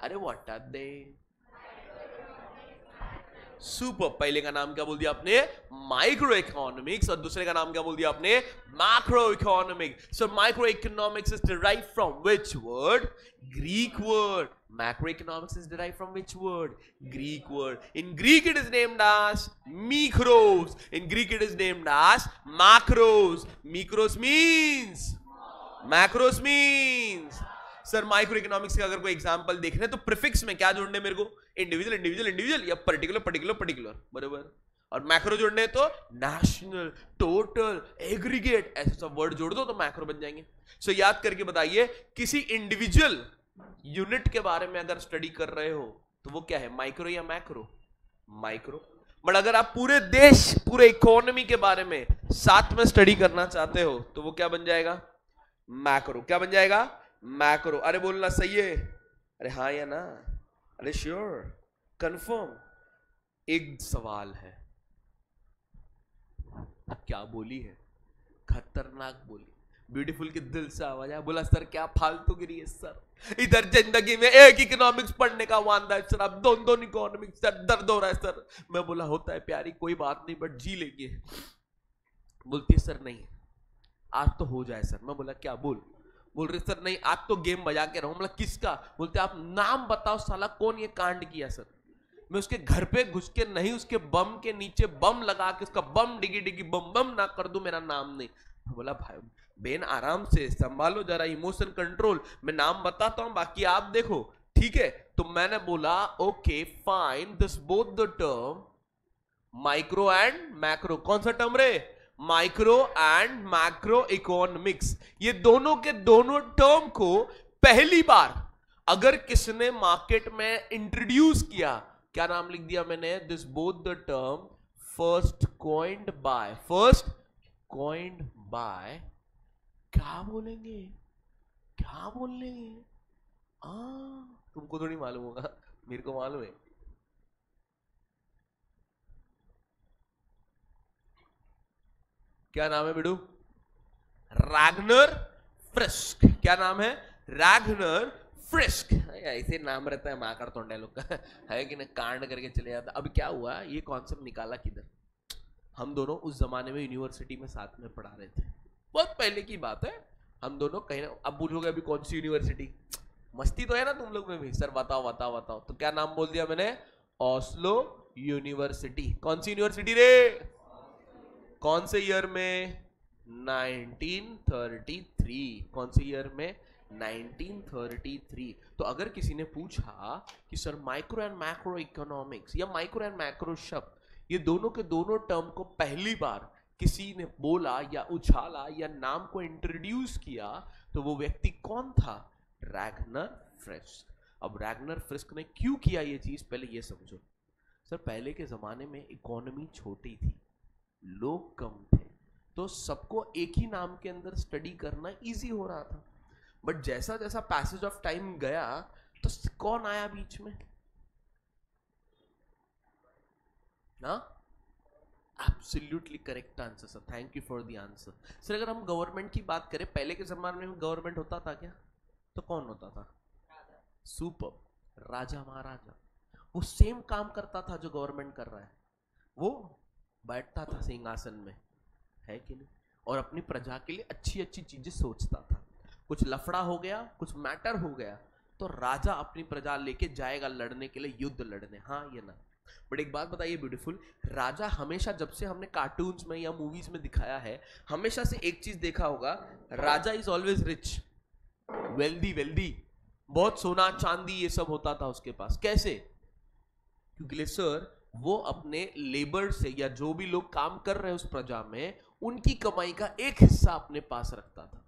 अरे what are they? सुपर। पहले का नाम क्या बोल दिया आपने? Micro economics. और दूसरे का नाम क्या बोल दिया आपने? Macro economics. So micro economics is derived from which word? Greek word. Macroeconomics is derived from which word? Greek word. In Greek it is named as mikros. In Greek it is named as macros. Mikros means? Macros means? Sir micro economics का अगर कोई example देखना है तो prefix में क्या जोड़ने मेरे को? इंडिविजुअल इंडिविजुअल इंडिविजुअल या पर्टिकुलर पर्टिकुलर पर्टिकुलर। बराबर। और मैक्रो जोड़ने तो नेशनल, टोटल, एग्रीगेट, ऐसे सब वर्ड जोड़ दो तो मैक्रो बन जाएंगे। सो याद करके बताइए, किसी इंडिविजुअल यूनिट के बारे में अगर स्टडी कर रहे हो तो वो क्या है? माइक्रो या मैक्रो? माइक्रो। बट अगर आप पूरे देश, पूरे इकोनॉमी के बारे में साथ में स्टडी करना चाहते हो तो वो क्या बन जाएगा? मैक्रो। क्या बन जाएगा? मैक्रो। अरे बोलना सही है? अरे हाँ या ना? अरे श्योर, कंफर्म। एक सवाल है, क्या बोली है? खतरनाक बोली। ब्यूटीफुल के दिल से आवाज आया। बोला सर क्या फालतू गिरी है सर, इधर जिंदगी में एक इकोनॉमिक्स पढ़ने का वांदा है सर, अब दोनों इकोनॉमिक्स सर, दर्द हो रहा है सर। मैं बोला होता है प्यारी, कोई बात नहीं, बट जी लेंगे। बोलती है सर नहीं आज तो हो जाए सर। मैं बोला क्या? बोल रहे सर नहीं आज तो गेम बजा के रहूं। मतलब किसका? बोलते आप नाम बताओ साला, कौन ये कांड किया सर? मैं उसके घर पे घुस के नहीं, उसके बम के नीचे बम लगा के उसका बम डिगी डिगी बम बम ना कर दूं, मेरा नाम नहीं। बोला भाई बेन आराम से संभालो जरा, इमोशन कंट्रोल। मैं नाम बताता हूं बाकी आप देखो, ठीक है? तो मैंने बोला okay fine, this both the term micro and macro. कौन सा टर्म रे? Micro and macro economics. ये दोनों के दोनों टर्म को पहली बार अगर किसने मार्केट में इंट्रोड्यूस किया, क्या नाम लिख दिया मैंने? This both the term first coined bye. First coined bye क्या बोलेंगे? क्या बोलेंगे? तुमको थोड़ी मालूम होगा, मेरे को मालूम है। क्या नाम है बेडू? Ragnar frisk. क्या नाम है? Ragnar frisk. ऐसे नाम रहता है माकर तोंडे लोग का, है कि नहीं? कांड करके चले जाता। अब क्या हुआ, ये कॉन्सेप्ट निकाला किधर? हम दोनों उस जमाने में यूनिवर्सिटी में साथ में पढ़ा रहे थे, बहुत पहले की बात है। हम दोनों कहीं ना, अब पूछोगे अभी कौन सी यूनिवर्सिटी? मस्ती तो है ना तुम लोग में भी। सर बताओ बताओ बताओ। तो क्या नाम बोल दिया मैंने? Oslo university. कौन सी यूनिवर्सिटी रे? कौन से ईयर में? 1933। कौन से ईयर में? 1933। तो अगर किसी ने पूछा कि sir micro and macro economics या माइक्रो एंड मैक्रो शब्द, ये दोनों के दोनों टर्म को पहली बार किसी ने बोला या उछाला या नाम को इंट्रोड्यूस किया, तो वो व्यक्ति कौन था? Ragnar frisk. अब रैगनर फ्रिस्क ने क्यों किया ये चीज, पहले ये समझो। सर पहले के जमाने में इकोनॉमी छोटी थी, लोग कम थे, तो सबको एक ही नाम के अंदर स्टडी करना इजी हो रहा था। बट जैसा जैसा पैसेज ऑफ टाइम गया तो कौन आया बीच में? ना, absolutely correct answer sir, thank you for the answer. Sir अगर हम गवर्नमेंट की बात करें, पहले के जमाने में गवर्नमेंट होता था क्या? तो कौन होता था? सुपर, राजा महाराजा। वो सेम काम करता था जो गवर्नमेंट कर रहा है, वो बैठता था सिंहासन में, है कि नहीं, और अपनी प्रजा के लिए अच्छी अच्छी चीजें सोचता था। कुछ लफड़ा हो गया, कुछ मैटर हो गया, तो राजा अपनी प्रजा लेके जाएगा लड़ने के लिए, युद्ध लड़ने, हाँ ये ना। बट एक बात बताइए ब्यूटीफुल, राजा हमेशा, जब से हमने कार्टून्स में या मूवीज में दिखाया है, हमेशा से एक चीज देखा होगा, राजा इज ऑलवेज रिच, वेल्दी, बहुत सोना चांदी ये सब होता था उसके पास। कैसे? क्योंकि सर वो अपने लेबर से या जो भी लोग काम कर रहे हैं उस प्रजा में, उनकी कमाई का एक हिस्सा अपने पास रखता था,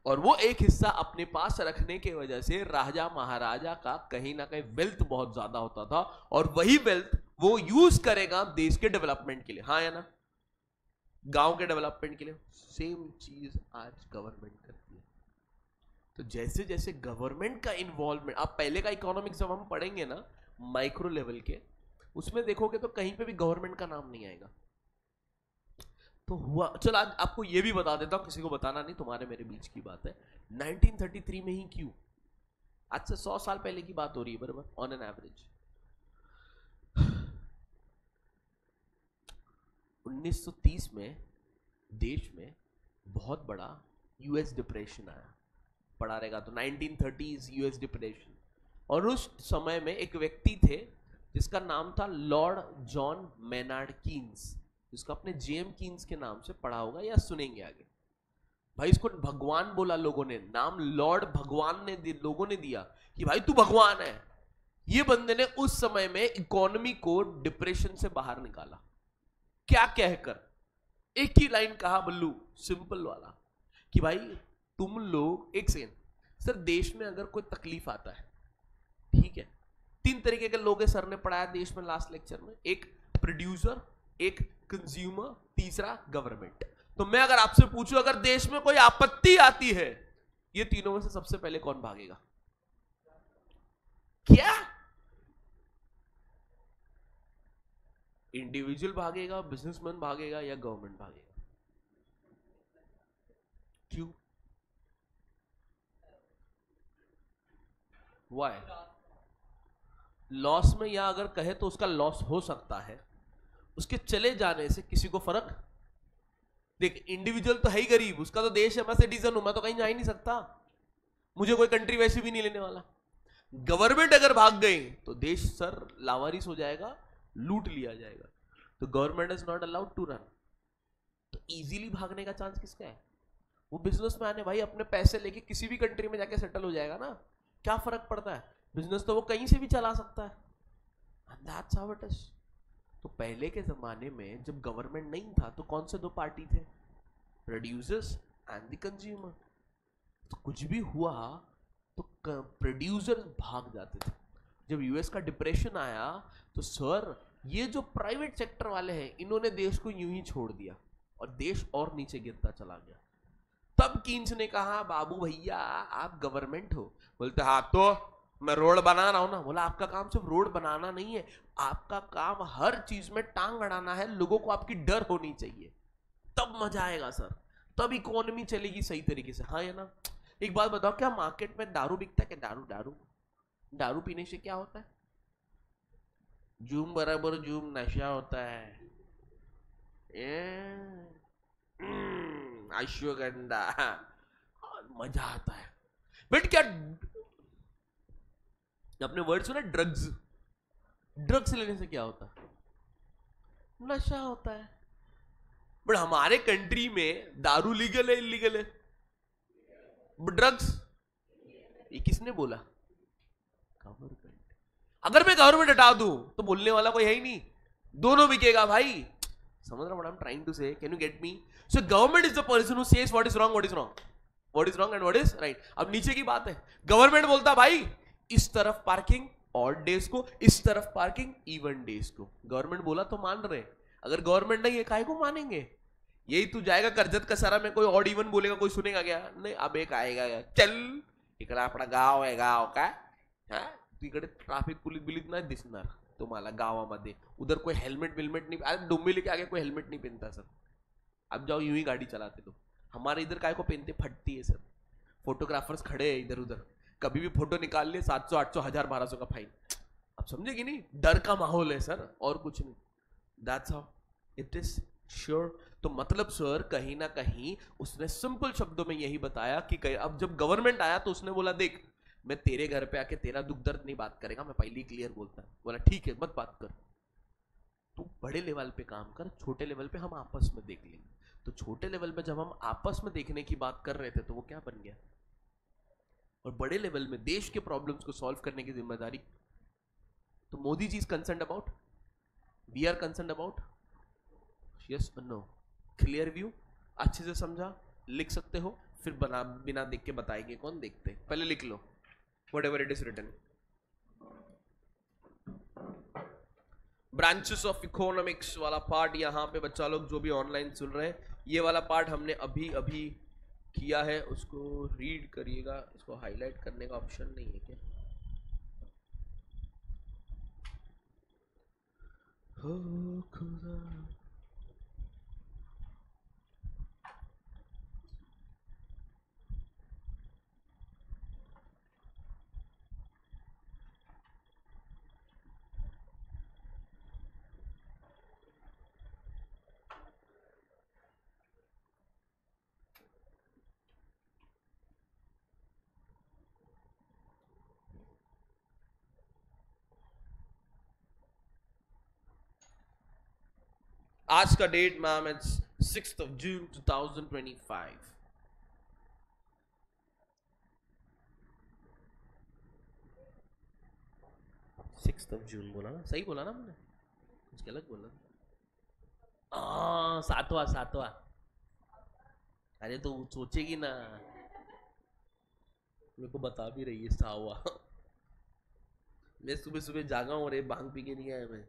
और वो एक हिस्सा अपने पास रखने के वजह से राजा महाराजा का कहीं ना कहीं वेल्थ बहुत ज्यादा होता था, और वही वेल्थ वो यूज करेगा देश के डेवलपमेंट के लिए, हाँ या ना, गांव के डेवलपमेंट के लिए। सेम चीज आज गवर्नमेंट करती है। तो जैसे जैसे गवर्नमेंट का इन्वॉल्वमेंट, आप पहले का इकोनॉमिक्स जब हम पढ़ेंगे ना माइक्रो लेवल के, उसमें देखोगे तो कहीं पे भी गवर्नमेंट का नाम नहीं आएगा। तो हुआ, चल आज आपको ये भी बता देता हूं, किसी को बताना नहीं, तुम्हारे मेरे बीच की बात है। 1933 में ही क्यों? आज से 100 साल पहले की बात हो रही है, बराबर, ऑन एन एवरेज। 1930 में देश में बहुत बड़ा यूएस डिप्रेशन आया, पढ़ा रहेगा तो 1930s यूएस डिप्रेशन। और उस समय में एक व्यक्ति थे जिसका नाम था लॉर्ड जॉन मेनार्ड कीन्स, जिसको अपने जेम कीन्स के नाम से पढ़ा होगा या सुनेंगे आगे। भाई इसको भगवान बोला लोगों ने, नाम लॉर्ड भगवान ने लोगों ने दिया कि भाई तू भगवान है। ये बंदे ने उस समय में इकोनॉमी को डिप्रेशन से बाहर निकाला। क्या कहकर? एक ही लाइन कहा बल्लू, सिंपल वाला, कि भाई तुम लोग, एक सेकंड सर, देश में अगर कोई तकलीफ आता है, ठीक है, 3 तरीके के लोग हैं सर ने पढ़ाया देश में लास्ट लेक्चर में, एक प्रोड्यूसर, एक कंज्यूमर, तीसरा गवर्नमेंट। तो मैं अगर आपसे पूछूं, अगर देश में कोई आपत्ति आती है, ये तीनों में से सबसे पहले कौन भागेगा? क्या इंडिविजुअल भागेगा, बिजनेसमैन भागेगा, या गवर्नमेंट भागेगा? क्यों? वाई? लॉस में, या अगर कहे तो उसका लॉस हो सकता है, उसके चले जाने से किसी को फर्क? देख, इंडिविजुअल तो है ही गरीब, उसका तो देश है, मैं सिटीजन हूं, मैं तो कहीं जा ही नहीं सकता, मुझे कोई कंट्री वैसे भी नहीं लेने वाला। गवर्नमेंट अगर भाग गई तो देश सर लावारिस हो जाएगा, लूट लिया जाएगा। तो government is not allowed to run. तो इजीली भागने का चांस किसका है? वो बिजनेसमैन है भाई, अपने पैसे लेके किसी भी कंट्री में जाके सेटल हो जाएगा ना, क्या फर्क पड़ता है, बिजनेस तो वो कहीं से भी चला सकता है। And that's how it is. तो पहले के जमाने में जब गवर्नमेंट नहीं था तो कौन से 2 पार्टी थे? Producers and the consumer. तो कुछ भी हुआ तो प्रोड्यूसर्स भाग जाते थे। जब यूएस का डिप्रेशन आया तो सर ये जो प्राइवेट सेक्टर वाले हैं, इन्होंने देश को यूं ही छोड़ दिया और देश और नीचे गिरता चला गया। तब कीन्स ने कहा, बाबू भैया आप गवर्नमेंट हो। बोलते हाँ तो मैं रोड बना रहा हूं ना। बोला आपका काम सिर्फ रोड बनाना नहीं है, आपका काम हर चीज में टांग अड़ाना है, लोगों को आपकी डर होनी चाहिए, तब मजा आएगा सर, तब इकोनॉमी चलेगी सही तरीके से, हाँ या ना। एक बात बताओ, क्या मार्केट में दारू बिकता है क्या? दारू पीने से क्या होता है? जूम बराबर जूम नशा होता है, अश्वगंधा, मजा आता है। बट क्या आपने वर्ड सुना ड्रग्स लेने से क्या होता है? नशा होता है। बट हमारे कंट्री में दारू लीगल है इलीगल है? ड्रग्स ये किसने बोला? गवर्नमेंट। अगर मैं गवर्नमेंट हटा दूं तो बोलने वाला कोई है ही नहीं, दोनों बिकेगा भाई। समझ रहा what I'm trying to say? Can you get me? So government is the person who says what is wrong and what is right. अब नीचे की बात है, गवर्नमेंट बोलता भाई इस तरफ पार्किंग ऑड डेज को, इस तरफ पार्किंग इवन डेज को. गवर्नमेंट बोला तो मान रहे. अगर गवर्नमेंट नहीं है काहे को मानेंगे? यही तू जाएगा कर्जत कसारा में, कोई ऑड इवन बोलेगा, कोई सुनेगा क्या? नहीं. अब एक आएगा चल इकडे आपला गाव आहे, गाव काय तिकडे ट्रॅफिक पोलीस बिलीस नाही दिसणार तुम्हाला गावामध्ये. उधर कोई हेलमेट विलमेट नहीं, अरे डोंबिवली के आगे कोई हेलमेट नहीं पहनता सर. अब जाओ यूं ही गाड़ी चलाते तो. हमारे इधर काय को पहनते, फटती है सर. फोटोग्राफर्स खड़े हैं इधर उधर, कभी भी फोटो निकाल लिए 700 800 1000 1200 का फाइन. आप समझेगी नहीं, डर का माहौल है सर और कुछ नहीं. That's how it is. Sure. तो मतलब सर कहीं ना कहीं उसने सिंपल शब्दों में यही बताया कि अब जब गवर्नमेंट आया तो उसने बोला देख मैं तेरे घर पे आके तेरा दुख दर्द नहीं बात करेगा, मैं पहले ही क्लियर बोलता. बोला ठीक है मत बात कर, तू बड़े लेवल पे काम कर, छोटे लेवल पे हम आपस में देख लेंगे. तो छोटे लेवल पे जब हम आपस में देखने की बात कर रहे थे तो वो क्या बन गया, और बड़े लेवल में देश के प्रॉब्लम्स को सॉल्व करने की जिम्मेदारी तो Modi ji is concern about, we are concern about. Yes और नो. क्लियर व्यू, अच्छे से समझा, लिख सकते हो, फिर बना बिना देख के बताएंगे कौन देखते. पहले लिख लो whatever it is written. Branches of economics वाला पार्ट यहाँ पे बच्चा लोग जो भी ऑनलाइन सुन रहे हैं, ये वाला पार्ट हमने अभी अभी किया है, उसको रीड करिएगा. इसको हाईलाइट करने का ऑप्शन नहीं है क्या? हो खुदा. आज का date ma'am it's 6th of June 2025. 6th of June बोला ना, सही बोला ना मैंने, कुछ गलत बोला? सातवां सातवां. अरे तो सोचेगी ना, मेरे को बता भी रही है सावा. मैं सुबह सुबह जागा हूँ, अरे भांग पी के नहीं आया मैं.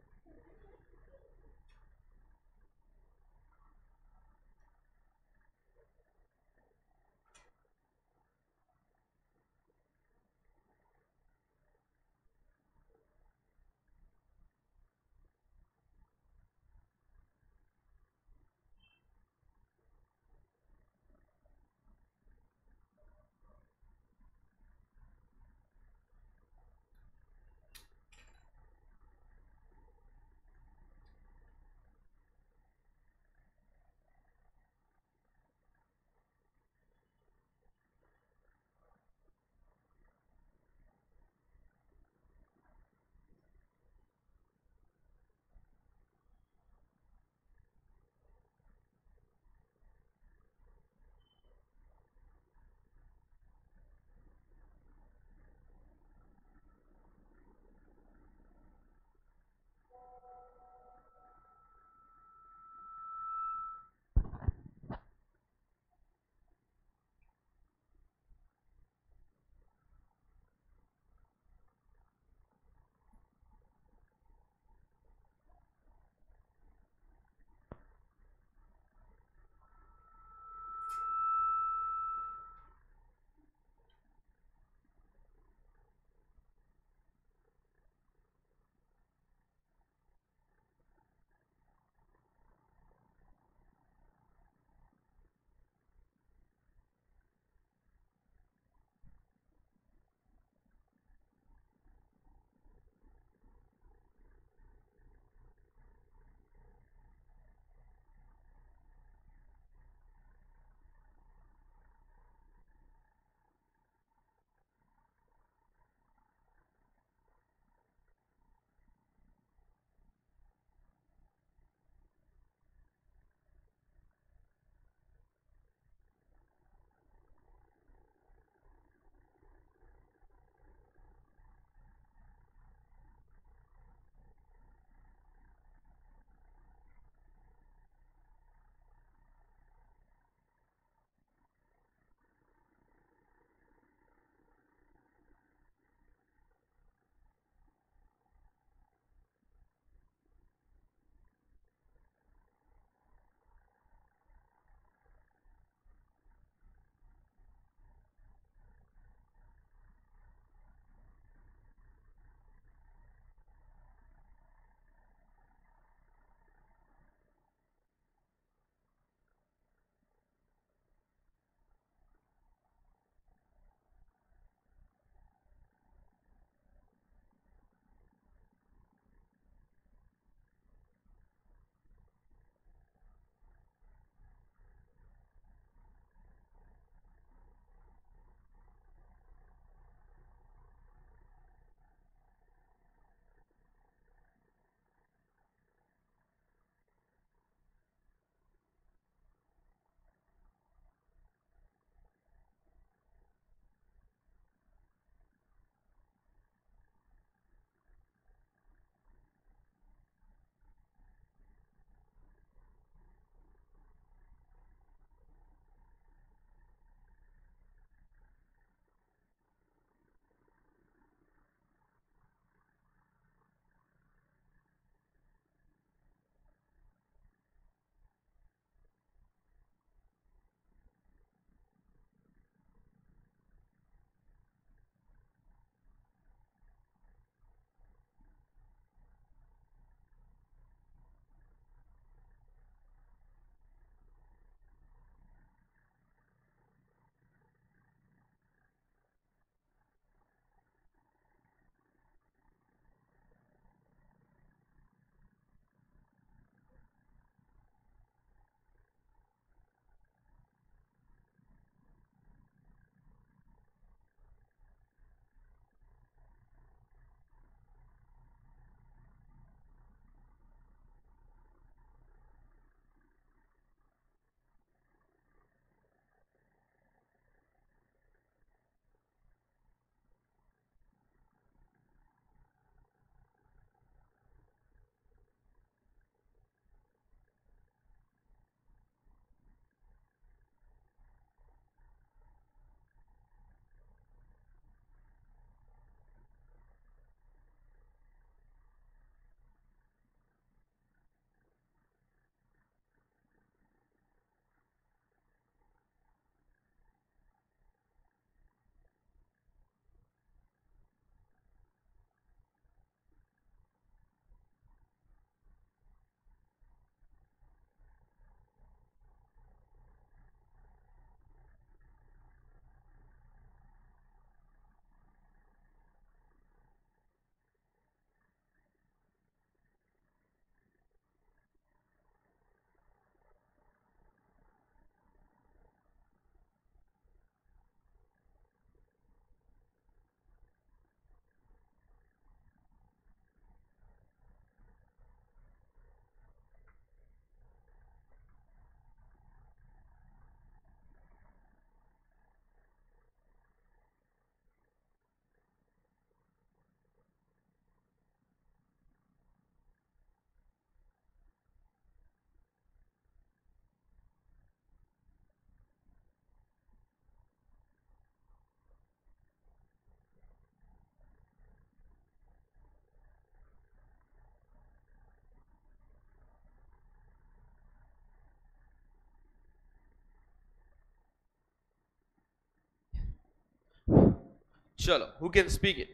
चलो, हु कैन स्पीक इट?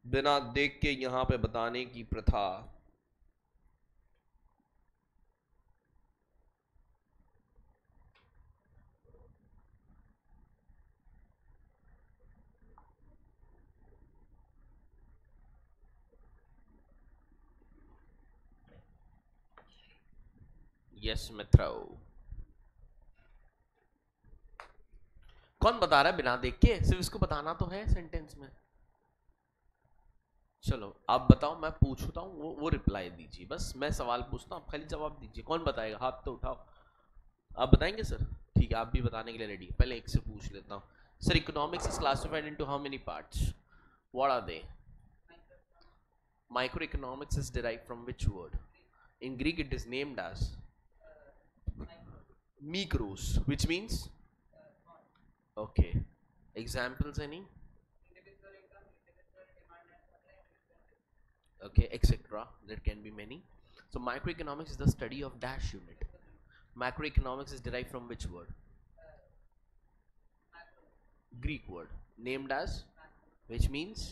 बिना देख के यहां पे बताने की प्रथा। यस मित्रों, कौन बता रहा है बिना देख के? सिर्फ इसको बताना तो है सेंटेंस में। चलो आप बताओ, मैं पूछता हूँ, वो रिप्लाई दीजिए। बस मैं सवाल पूछता हूँ, आप खाली जवाब दीजिए। कौन बताएगा? हाथ तो उठाओ। आप बताएंगे सर? ठीक है, आप भी बताने के लिए रेडी। पहले एक से पूछ लेता हूँ। Sir, economics is classified into how many parts? What are they? Microeconomics is derived from which word? In Greek it is named as mikros, which means? Okay. Examples any? Okay, etc. There can be many. So microeconomics is the study of dash unit. Macroeconomics is derived from which word? Greek word named as, which means?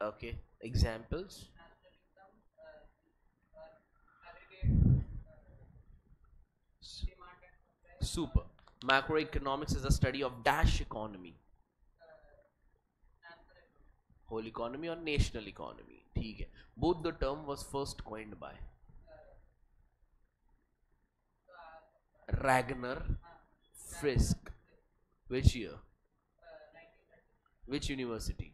Okay, examples. Super. Macroeconomics is the study of dash economy. Whole economy or national economy. ठीक है. Both the term was first coined by Ragnar Frisk. Which year? Which university?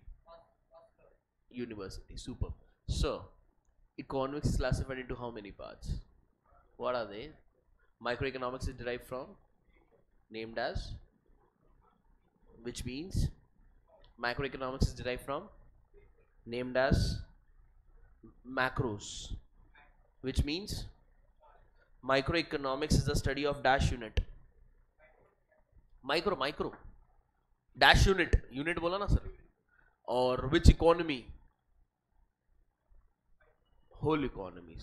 University. Super. So, economics is classified into how many parts? What are they? Microeconomics is derived from, named as, which means? Macroeconomics is derived from, named as, macros, which means? Microeconomics is the study of dash unit. Micro dash unit बोला ना sir? और which economy? whole economy.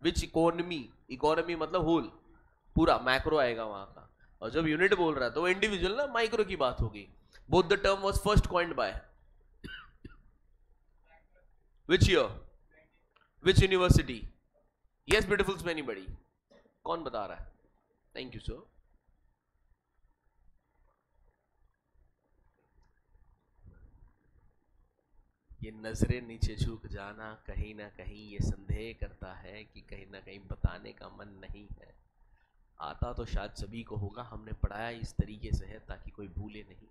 which economy मतलब whole, पूरा macro आएगा वहां का। और जब यूनिट बोल रहा है तो इंडिविजुअल ना, माइक्रो की बात होगी। Both the term was first coined bye which year? which university? yes beautiful to anybody? कौन बता रहा है? Thank you sir. ये नजरें नीचे झुक जाना कहीं ना कहीं ये संदेह करता है कि कहीं ना कहीं बताने का मन नहीं है। आता तो शायद सभी को होगा, हमने पढ़ाया इस तरीके से है ताकि कोई भूले नहीं।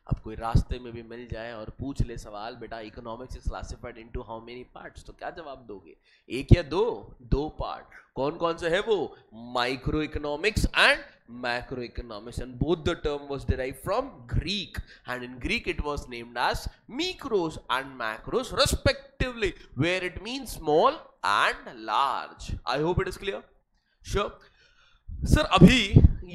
अब कोई रास्ते में भी मिल जाए और पूछ ले सवाल, बेटा economics is classified into how many parts, तो क्या जवाब दोगे? एक या दो? दो पार्ट। कौन कौन से है वो? Micro economics and macro economics, and both the term was derived from Greek, and in Greek it was named as mikros and makros respectively, where it means small and large. I hope it is clear. Sure sir. अभी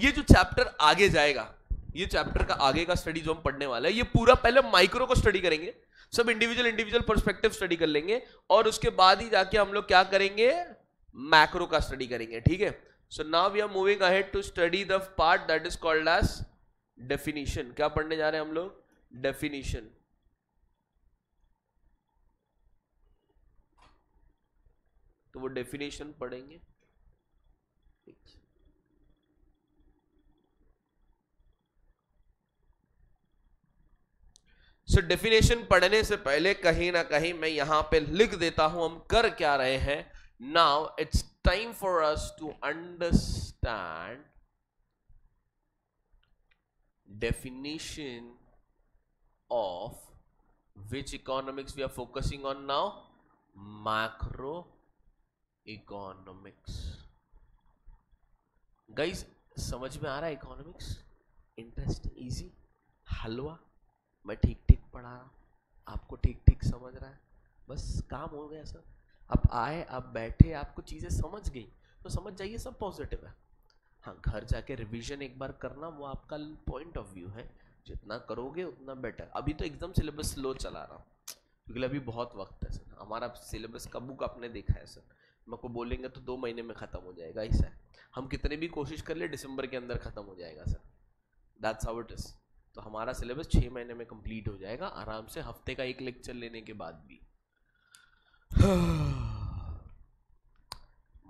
ये जो chapter आगे जाएगा, ये chapter का आगे का study जो हम पढ़ने वाला है, ये पूरा पहले माइक्रो को स्टडी करेंगे, सब इंडिविजुअल पर्सपेक्टिव स्टडी कर लेंगे, और उसके बाद ही जाके हम लोग क्या करेंगे? मैक्रो का स्टडी करेंगे। ठीक है। So now we are moving ahead to study the part that is called as definition. क्या पढ़ने जा रहे हैं हम लोग? डेफिनेशन। तो वो डेफिनेशन पढ़ेंगे। सो डेफिनेशन पढ़ने से पहले कहीं ना कहीं मैं यहां पे लिख देता हूं हम कर क्या रहे हैं। Now it's time for us to understand definition of which economics we are focusing on now? Macro economics. Guys, समझ में आ रहा है इकोनॉमिक्स? इंटरेस्ट इजी, हलवा, मैं ठीक ठीक पढ़ा रहा, आपको ठीक ठीक समझ रहा है, बस काम हो गया सर। आप आए, आप बैठे, आपको चीज़ें समझ गई तो समझ जाइए, सब पॉजिटिव है। हाँ, घर जाके रिवीजन एक बार करना, वो आपका पॉइंट ऑफ व्यू है, जितना करोगे उतना बेटर। अभी तो एकदम सिलेबस स्लो चला रहा हूँ क्योंकि अभी बहुत वक्त है सर। हमारा सिलेबस का बुक आपने देखा है सर, मेरे को बोलेंगे तो 2 महीने में ख़त्म हो जाएगा। ऐसा है, हम कितने भी कोशिश कर ले दिसंबर के अंदर ख़त्म हो जाएगा sir. That's how it is. तो हमारा सिलेबस 6 महीने में कंप्लीट हो जाएगा आराम से, हफ्ते का एक लेक्चर लेने के बाद भी।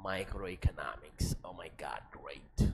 Micro economics, oh my God, great.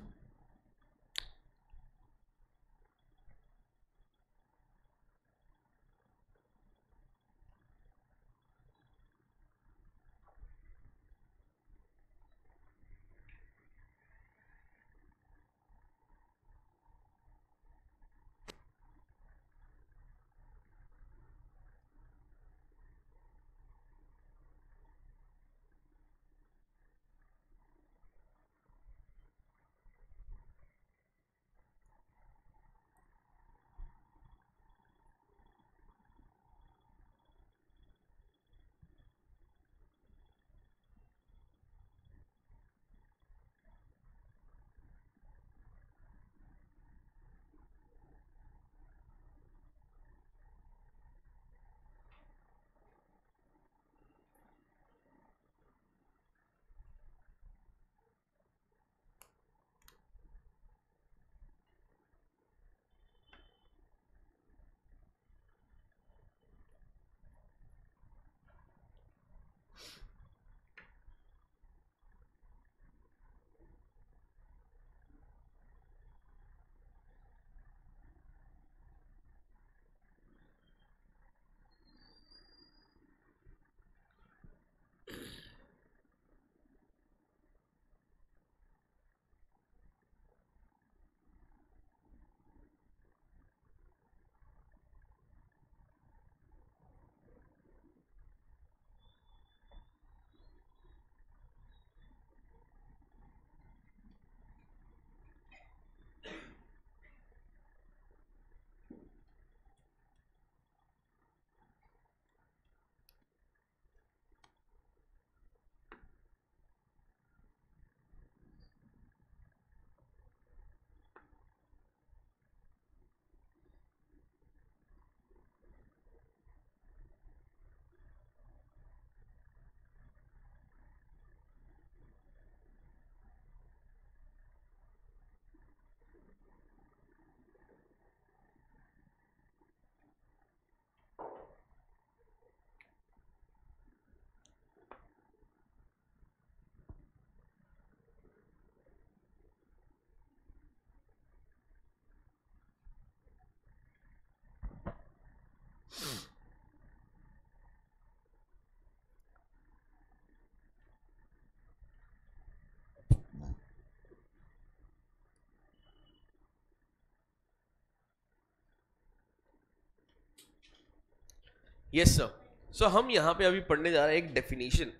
Yes sir. So हम यहां पे अभी पढ़ने जा रहे हैं एक डेफिनेशन।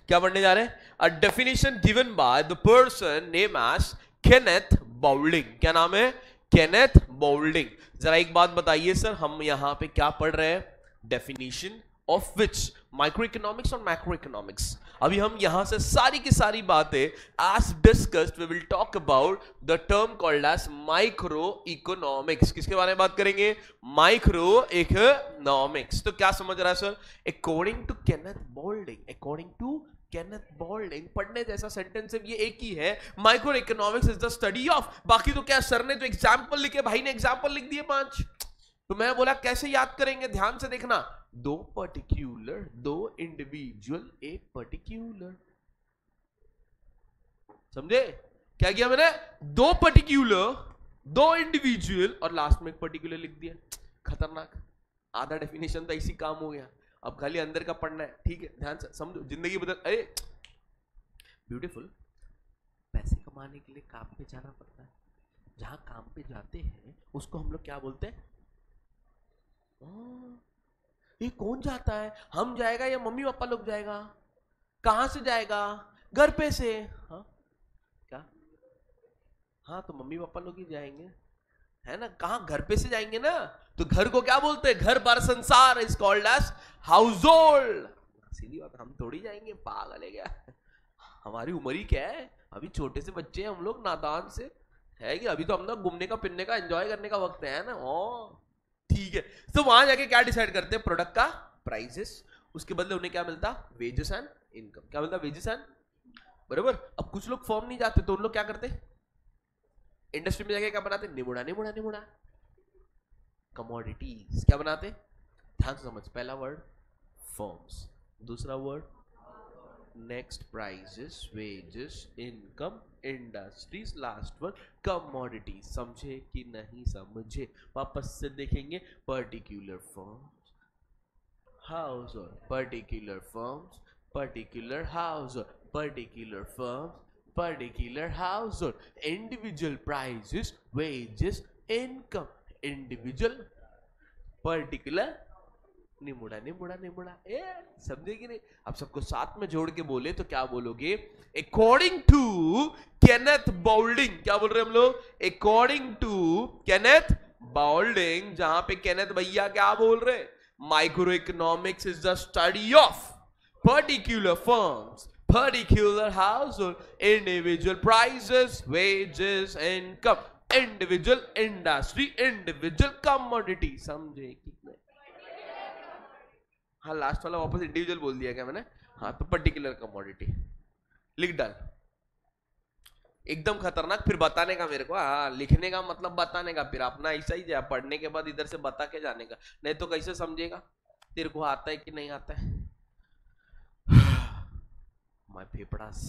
क्या पढ़ने जा रहे हैं? A definition given by the person name as Kenneth Boulding. क्या नाम है? Kenneth Boulding. जरा एक बात बताइए सर, हम यहां पे क्या पढ़ रहे हैं? Definition of which? Micro economics और मैक्रो इकोनॉमिक्स। अभी हम यहां से सारी की सारी बातें as discussed we will talk about the term called as micro economics. किसके बारे में बात करेंगे? Micro economics. तो क्या समझ रहा है sir? According to Kenneth Boulding, according to Kenneth Boulding. पढ़ने जैसा सेंटेंस ये एक ही है, micro economics is the study of. बाकी तो क्या, सर ने तो एग्जाम्पल लिखे, भाई ने एग्जाम्पल लिख दिए 5, तो मैं बोला कैसे याद करेंगे? ध्यान से देखना, दो पर्टिक्यूलर, दो इंडिविजुअल, एक पर्टिक्यूलर। समझे क्या किया मैंने? दो पर्टिक्यूलर, दो इंडिविजुअल और लास्ट में एक पर्टिक्यूलर लिख दिया। खतरनाक। आधा डेफिनेशन तो इसी काम हो गया, अब खाली अंदर का पढ़ना है। ठीक है, ध्यान से समझो, जिंदगी बदल। अरे ब्यूटीफुल। पैसे कमाने के लिए काम पे जाना पड़ता है, जहां काम पे जाते हैं उसको हम लोग क्या बोलते हैं? ये कौन जाता है? हम जाएगा या मम्मी पापा लोग जाएगा? कहां से जाएगा? घर पे से। हाँ क्या? हाँ तो मम्मी पापा लोग ही जाएंगे, है ना? कहां? घर पे से जाएंगे ना। तो घर को क्या बोलते हैं? घर बार संसार is called as household. सीधी बात, हम थोड़ी जाएंगे, पागल है क्या? हमारी उम्र ही क्या है, अभी छोटे से बच्चे हैं हम लोग, नादान से है कि अभी तो हम लोग घूमने का, फिरने का, एंजॉय करने का वक्त है ना। ओ ठीक है। तो वहां जाके क्या डिसाइड करते हैं? प्रोडक्ट का प्राइसेस, उसके बदले उन्हें क्या मिलता? Wages and income. क्या मिलता? वेजेस एंड, बराबर। अब कुछ लोग फॉर्म नहीं जाते तो उन लोग क्या करते? इंडस्ट्री में जाके क्या बनाते? निमुड़ा निमुड़ा निमुड़ा। कमोडिटीज क्या बनाते? ध्यान से समझ, पहला वर्ड फर्म्स, दूसरा word next prices, wages, income, industries, last word commodity. समझे कि नहीं समझे? वापस से देखेंगे, पर्टिकुलर फर्म्स, हाउस और पर्टिकुलर फर्म्स, पर्टिकुलर हाउस और पर्टिकुलर फर्म्स, पर्टिकुलर हाउस और individual prices, wages, income, individual, particular, निमुड़ा निमुड़ा निमुड़ा। ए समझे कि नहीं? अब सबको साथ में जोड़ के बोले तो क्या बोलोगे? अकॉर्डिंग टू केनेथ बाउल्डिंग, क्या बोल रहे हम लोग? अकॉर्डिंग टू केनेथ बाउल्डिंग, जहां पे केनेथ भैया क्या बोल रहे? Micro economics is the study of particular firms, particular household, individual prices, wages, income, individual industry, individual commodity। समझे कि नहीं? हाँ, लास्ट वाला वापस इंडिविजुअल बोल दिया क्या मैंने? हाँ, तो पर्टिकुलर कमोडिटी लिख डाल। एकदम खतरनाक, फिर बताने का मेरे को। हाँ, लिखने का मतलब बताने का, फिर अपना ऐसा ही जा, पढ़ने के बाद इधर से बता के जाने का, नहीं तो कैसे समझेगा तेरे को आता है कि नहीं आता है? माय फेफड़ास।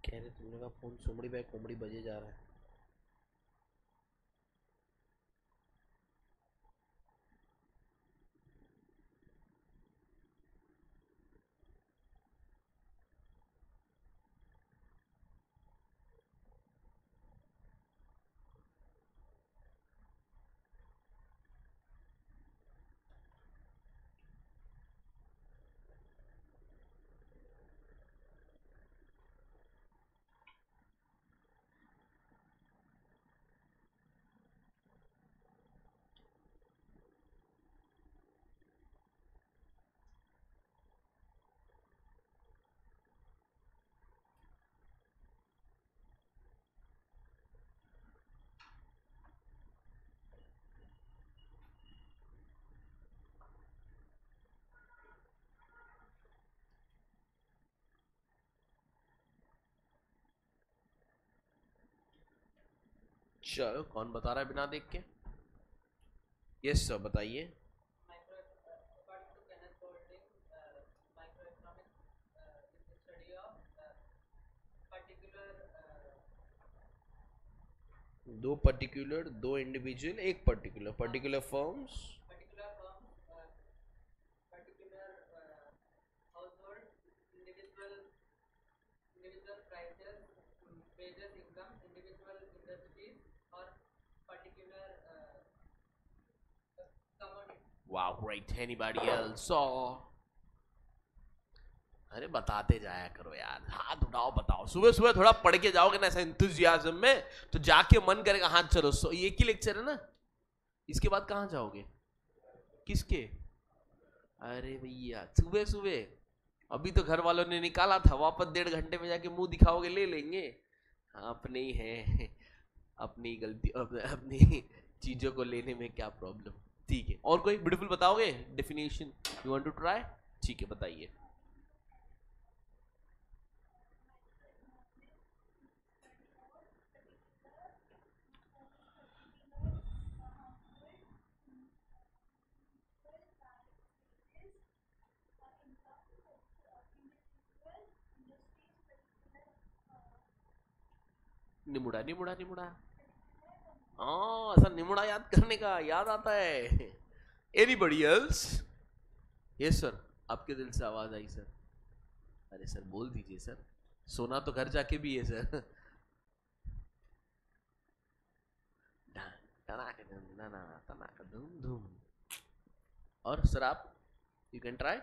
कह रहे तुमने का फोन सुमड़ी भाई कोमड़ी बजे जा रहा है। चलो, कौन बता रहा है बिना देख के? यस सर, बताइए। दो पर्टिकुलर, दो इंडिविजुअल, एक particular, particular firms, wow great. Anybody else? अरे बताते जाया करो यार, हाथ उठाओ, बताओ। सुबह सुबह थोड़ा पढ़ के जाओगे ना ऐसा एंथुसियाज्म में, तो जाके मन करेगा हाथ चलो। एक ही लेक्चर है ना, इसके बाद कहाँ जाओगे? किसके? अरे भैया सुबह सुबह, अभी तो घर वालों ने निकाला था, वापस 1.5 घंटे में जाके मुंह दिखाओगे, ले लेंगे। हाँ, अपने ही है, अपनी गलती, अपनी चीजों को लेने में क्या प्रॉब्लम। ठीक है, और कोई ब्यूटीफुल बताओगे definition? You want to try? ठीक है, बताइए। निमुड़ा निमुड़ा निमुड़ा, हाँ ऐसा निमुड़ा याद करने का याद आता है। Anybody else? यस सर, आपके दिल से आवाज आई सर। अरे सर बोल दीजिए सर, सोना तो घर जाके भी है सर। धूम धूम। और सर आप, you can try.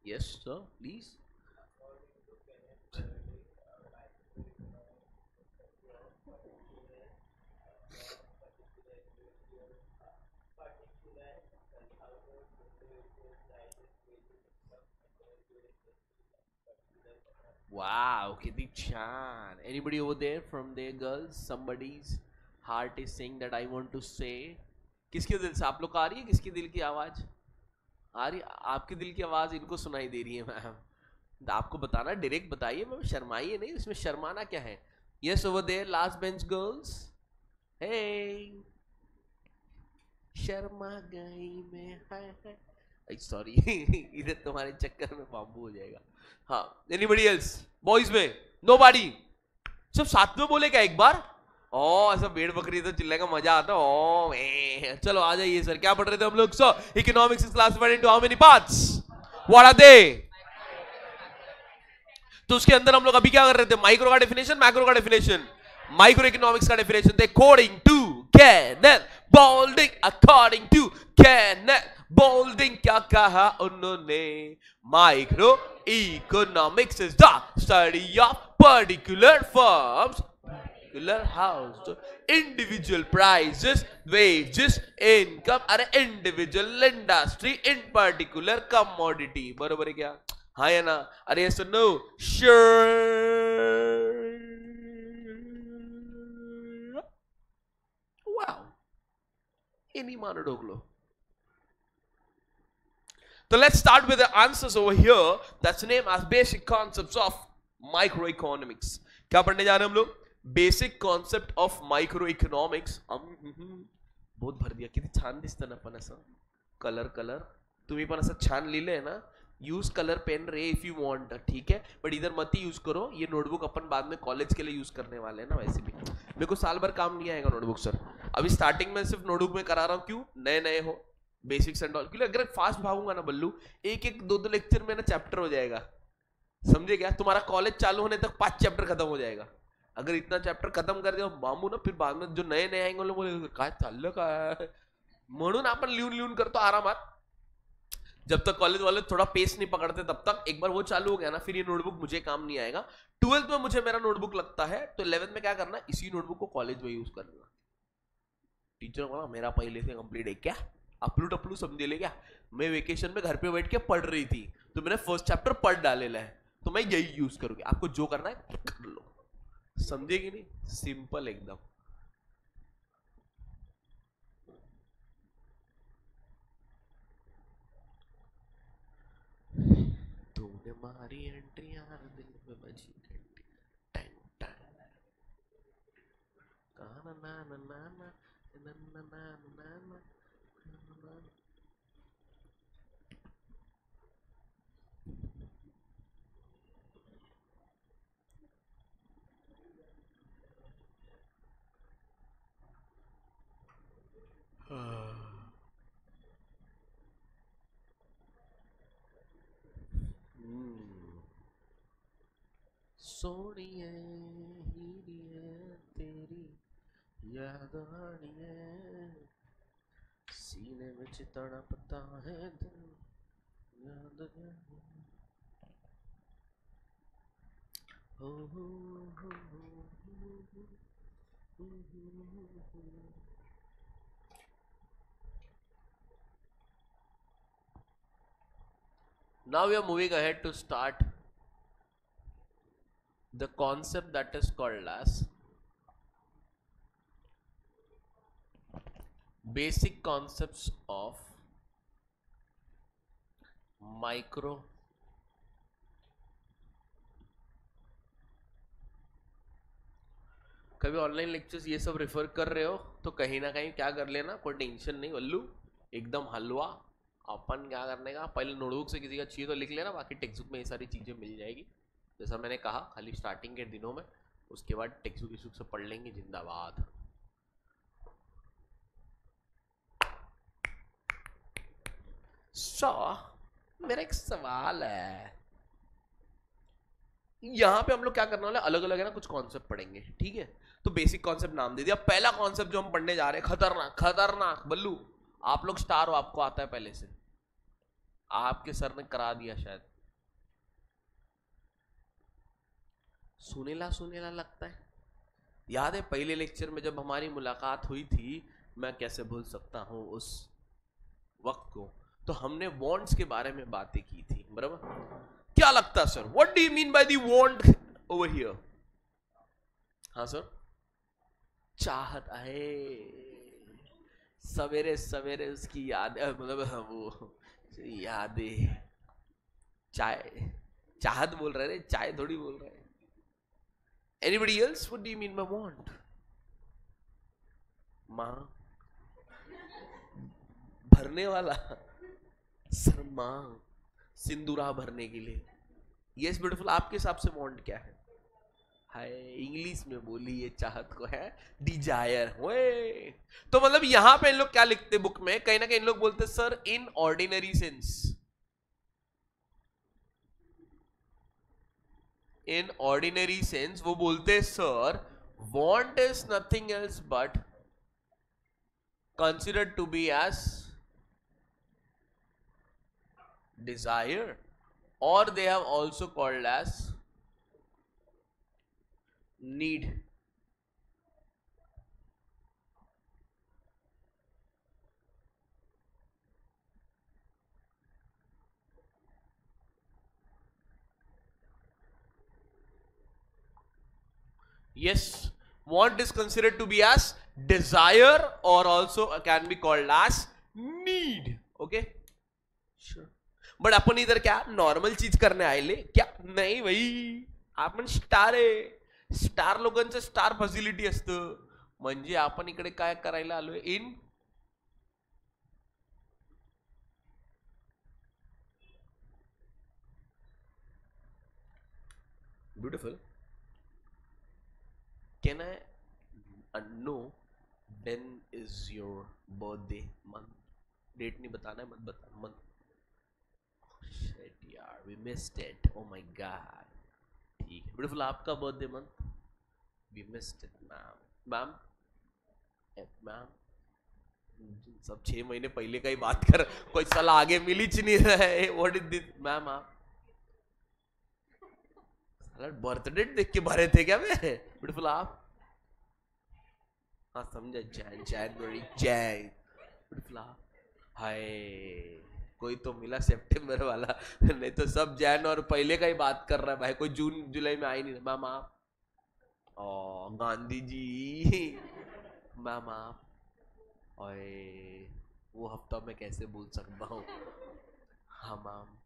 Yes sir please. Wow, कितनी छान। Anybody over there from there girls? Somebody's heart is saying that I want to say. किसके दिल से? आप लोग को आ रही है किसके दिल की आवाज? आ रही? आपके दिल की आवाज इनको सुनाई दे रही है मैम। आपको बताना, डायरेक्ट बताइए मैम, शर्माइए नहीं, इसमें शर्माना क्या है? Yes over there, last bench girls. Hey, Sharma गई मैं, हाय हाय। सॉरी इधर तुम्हारे चक्कर में बाबू हो जाएगा। हाँ, एनीबडी एल्स बॉयज में? नोबडी? सब साथ में बोले क्या एक बार? ओ ऐसा भेड़ बकरी तो चिल्लाने का मजा आता। ओ चलो आ जाइए सर, क्या पढ़ रहे थे हम लोग? So economics is classified into how many parts? What are they? तो उसके अंदर हम लोग अभी क्या कर रहे थे? माइक्रो का डेफिनेशन, मैक्रो का डेफिनेशन। माइक्रो इकोनॉमिक्स का डेफिनेशन थे according to Kenneth Boulding. According to Kenneth Boulding क्या कहा उन्होंने? Micro economics is the study of particular firms, particular house, individual prices, wages, income, अरे individual industry in particular commodity. बरोबर है क्या? हाँ या ना? अरे ये सुनो, वाओ, ये नहीं मानो ढोक लो। So let's start with the answers over here. That's named as basic concepts of microeconomics. क्या पढ़ने जा रहे हैं हम लोग? Basic concept of microeconomics. बहुत भर दिया, किती छान दिसतं ना पण असं कलर कलर। तुम्ही पण असं छान लिहिलंय ना, यूज कलर पेन रे इफ यू वांट, ठीक है, बट इधर मत ही यूज करो। ये नोटबुक अपन बाद में कॉलेज के लिए यूज करने वाले हैं ना। वैसे भी मेरे को साल भर काम नहीं आएगा नोटबुक सर। अभी स्टार्टिंग में सिर्फ नोटबुक में करा रहा हूँ, क्यों? नए नए हो, बेसिक्स एंड ऑल। क्योंकि अगर फास्ट भागूंगा ना बल्लू, एक एक दो दो लेक्चर में ना चैप्टर हो जाएगा, समझे क्या? तुम्हारा कॉलेज चालू होने तक 5 चैप्टर खत्म हो जाएगा। अगर इतना चैप्टर खत्म कर दिया मामू ना, फिर बाद में जो नए नए आएंगे लोग बोले काय चाललं काय। म्हणून आपण लिहून लिहून करतो आरामात, जब तक कॉलेज वाले थोड़ा पेस नहीं पकड़ते तब तक। एक बार वो चालू हो गया ना, फिर ये नोटबुक मुझे काम नहीं आएगा। 12th में मुझे मेरा नोटबुक लगता है, तो 11th में क्या करना, इसी नोटबुक को कॉलेज में यूज करना। टीचर बोला मेरा पहले से कंप्लीट है क्या, अपलू टपलू समझे ले क्या? मैं वेकेशन में घर पे बैठ के पढ़ रही थी, तो मैंने फर्स्ट चैप्टर पढ़ डालेला है, तो मैं यही यूज करूंगी। आपको जो करना है कर लो, समझे कि नहीं? सिंपल एकदम। तूने मारी एंट्री यार दिल में बजी घंटी, टंग टंग, ना ना ना ना ना ना ना ना ना। सोनिए हीरिए तेरी याद आनिए, सीने में तड़पता है दिल, याद हो हो हो हो। Now we are moving ahead to start the concept that is called as basic concepts of micro कभी ऑनलाइन लेक्चर्स ये सब रेफर कर रहे हो तो कहीं ना कहीं क्या कर लेना, कोई टेंशन नहीं वल्लू, एकदम हलवा। अपन क्या करने का, पहले नोटबुक से किसी का चाहिए तो लिख लेना, बाकी टेक्स्ट बुक में ये सारी चीज़ें मिल जाएगी। जैसा मैंने कहा खाली स्टार्टिंग के दिनों में, उसके बाद टेक्स्ट बुक से पढ़ लेंगे। जिंदाबाद। मेरा एक सवाल है, यहां पे हम लोग क्या करने वाले, अलग अलग है ना कुछ कॉन्सेप्ट पढ़ेंगे, ठीक है। तो बेसिक कॉन्सेप्ट नाम दे दिया। पहला कॉन्सेप्ट जो हम पढ़ने जा रहे हैं, खतरनाक। खतरनाक बल्लू, आप लोग स्टार हो, आपको आता है पहले से, आपके सर ने करा दिया शायद। सुनेला सुनेला लगता है, याद है पहले लेक्चर में जब हमारी मुलाकात हुई थी, मैं कैसे भूल सकता हूं उस वक्त को। तो हमने वॉन्ट्स के बारे में बातें की थी, बराबर। क्या लगता है sir, what do you mean by the want over here? हाँ सर, चाहत है। सवेरे सवेरे उसकी याद, मतलब वो यादें, चाय चाहत बोल रहे, चाय थोड़ी बोल रहे। Anybody else, what do you mean bye want? मां भरने वाला सर, मां सिंदूरा भरने के लिए। यस ब्यूटीफुल, आपके हिसाब से वॉन्ट क्या है? हाय, इंग्लिश में बोली ये चाहत को है डिजायर। तो मतलब यहां पे इन लोग क्या लिखते बुक में, कहीं ना कहीं इन लोग बोलते sir in ordinary sense, in ordinary sense वो बोलते sir want is nothing else but considered to be as desire, or they have also called as need. Yes, want is considered to be as desire or also can be called as need. Okay, sure. But आपण इधर क्या normal चीज करणे आले क्या? नाही भाई, आपण स्टार आहे। स्टार लोकांचं स्टार फॅसिलिटी असतं, म्हणजे आपण इकडे काय करायला आलोय, in beautiful. Can I know when is your birthday month? Date नहीं बताना है, मत बता मंथ। Shit यार, we missed it. Oh my god. ठीक है ब्यूटीफुल, आपका birthday month? We missed it ma'am. Ma'am ma'am सब 6 महीने पहले का ही बात कर, कोई साल आगे मिल ही नहीं रहा है। What is this ma'am? आप साला बर्थडे देख के भरे थे क्या मैं? ब्यूटीफुल आप, हाँ समझा, जनवरी जैन। ब्यूटीफुल आप, हाय कोई तो मिला सितंबर वाला, नहीं तो सब जैन और पहले का ही बात कर रहा है भाई, कोई जून जुलाई में आई नहीं। मैम आप, ओ गांधी जी मैम आप, ओए वो हफ्ता मैं कैसे भूल सकता हूँ। हाँ मैम,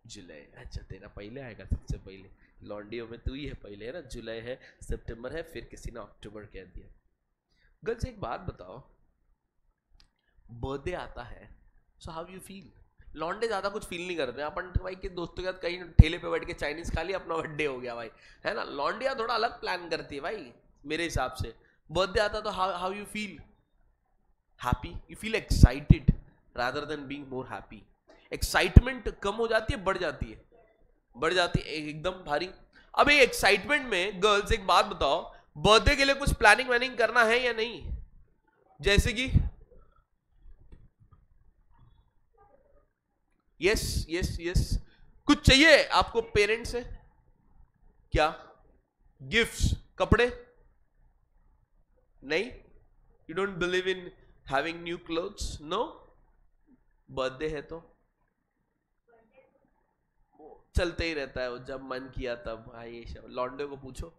जुलाई, अच्छा तेरा पहले आएगा सबसे पहले, लॉन्डियो में तू ही है पहले, है ना? जुलाई है, सितंबर है, फिर किसी ने अक्टूबर कह दिया। गर्ल्स एक बात बताओ, बर्थडे आता है, सो हाउ यू फील? लॉन्डे ज्यादा कुछ फील नहीं करते अपन भाई, के दोस्तों के साथ कहीं ठेले पे बैठ के चाइनीज खा लिया, अपना बर्थडे हो गया भाई, है ना? लॉन्डिया थोड़ा अलग प्लान करती है भाई मेरे हिसाब से। बर्थडे आता तो how you feel? Happy, you feel excited rather than being more happy. Excitement कम हो जाती है, बढ़ जाती है? बढ़ जाती है एकदम भारी। अब ये एक्साइटमेंट में गर्ल्स एक बात बताओ, बर्थडे के लिए कुछ प्लानिंग वैनिंग करना है या नहीं? जैसे कि यस यस यस, कुछ चाहिए आपको पेरेंट्स से? क्या गिफ्ट्स, कपड़े? नहीं, you don't believe in having new clothes? No, birthday है तो चलते ही रहता है वो, जब मन किया तब। भाई लॉन्डे को पूछो,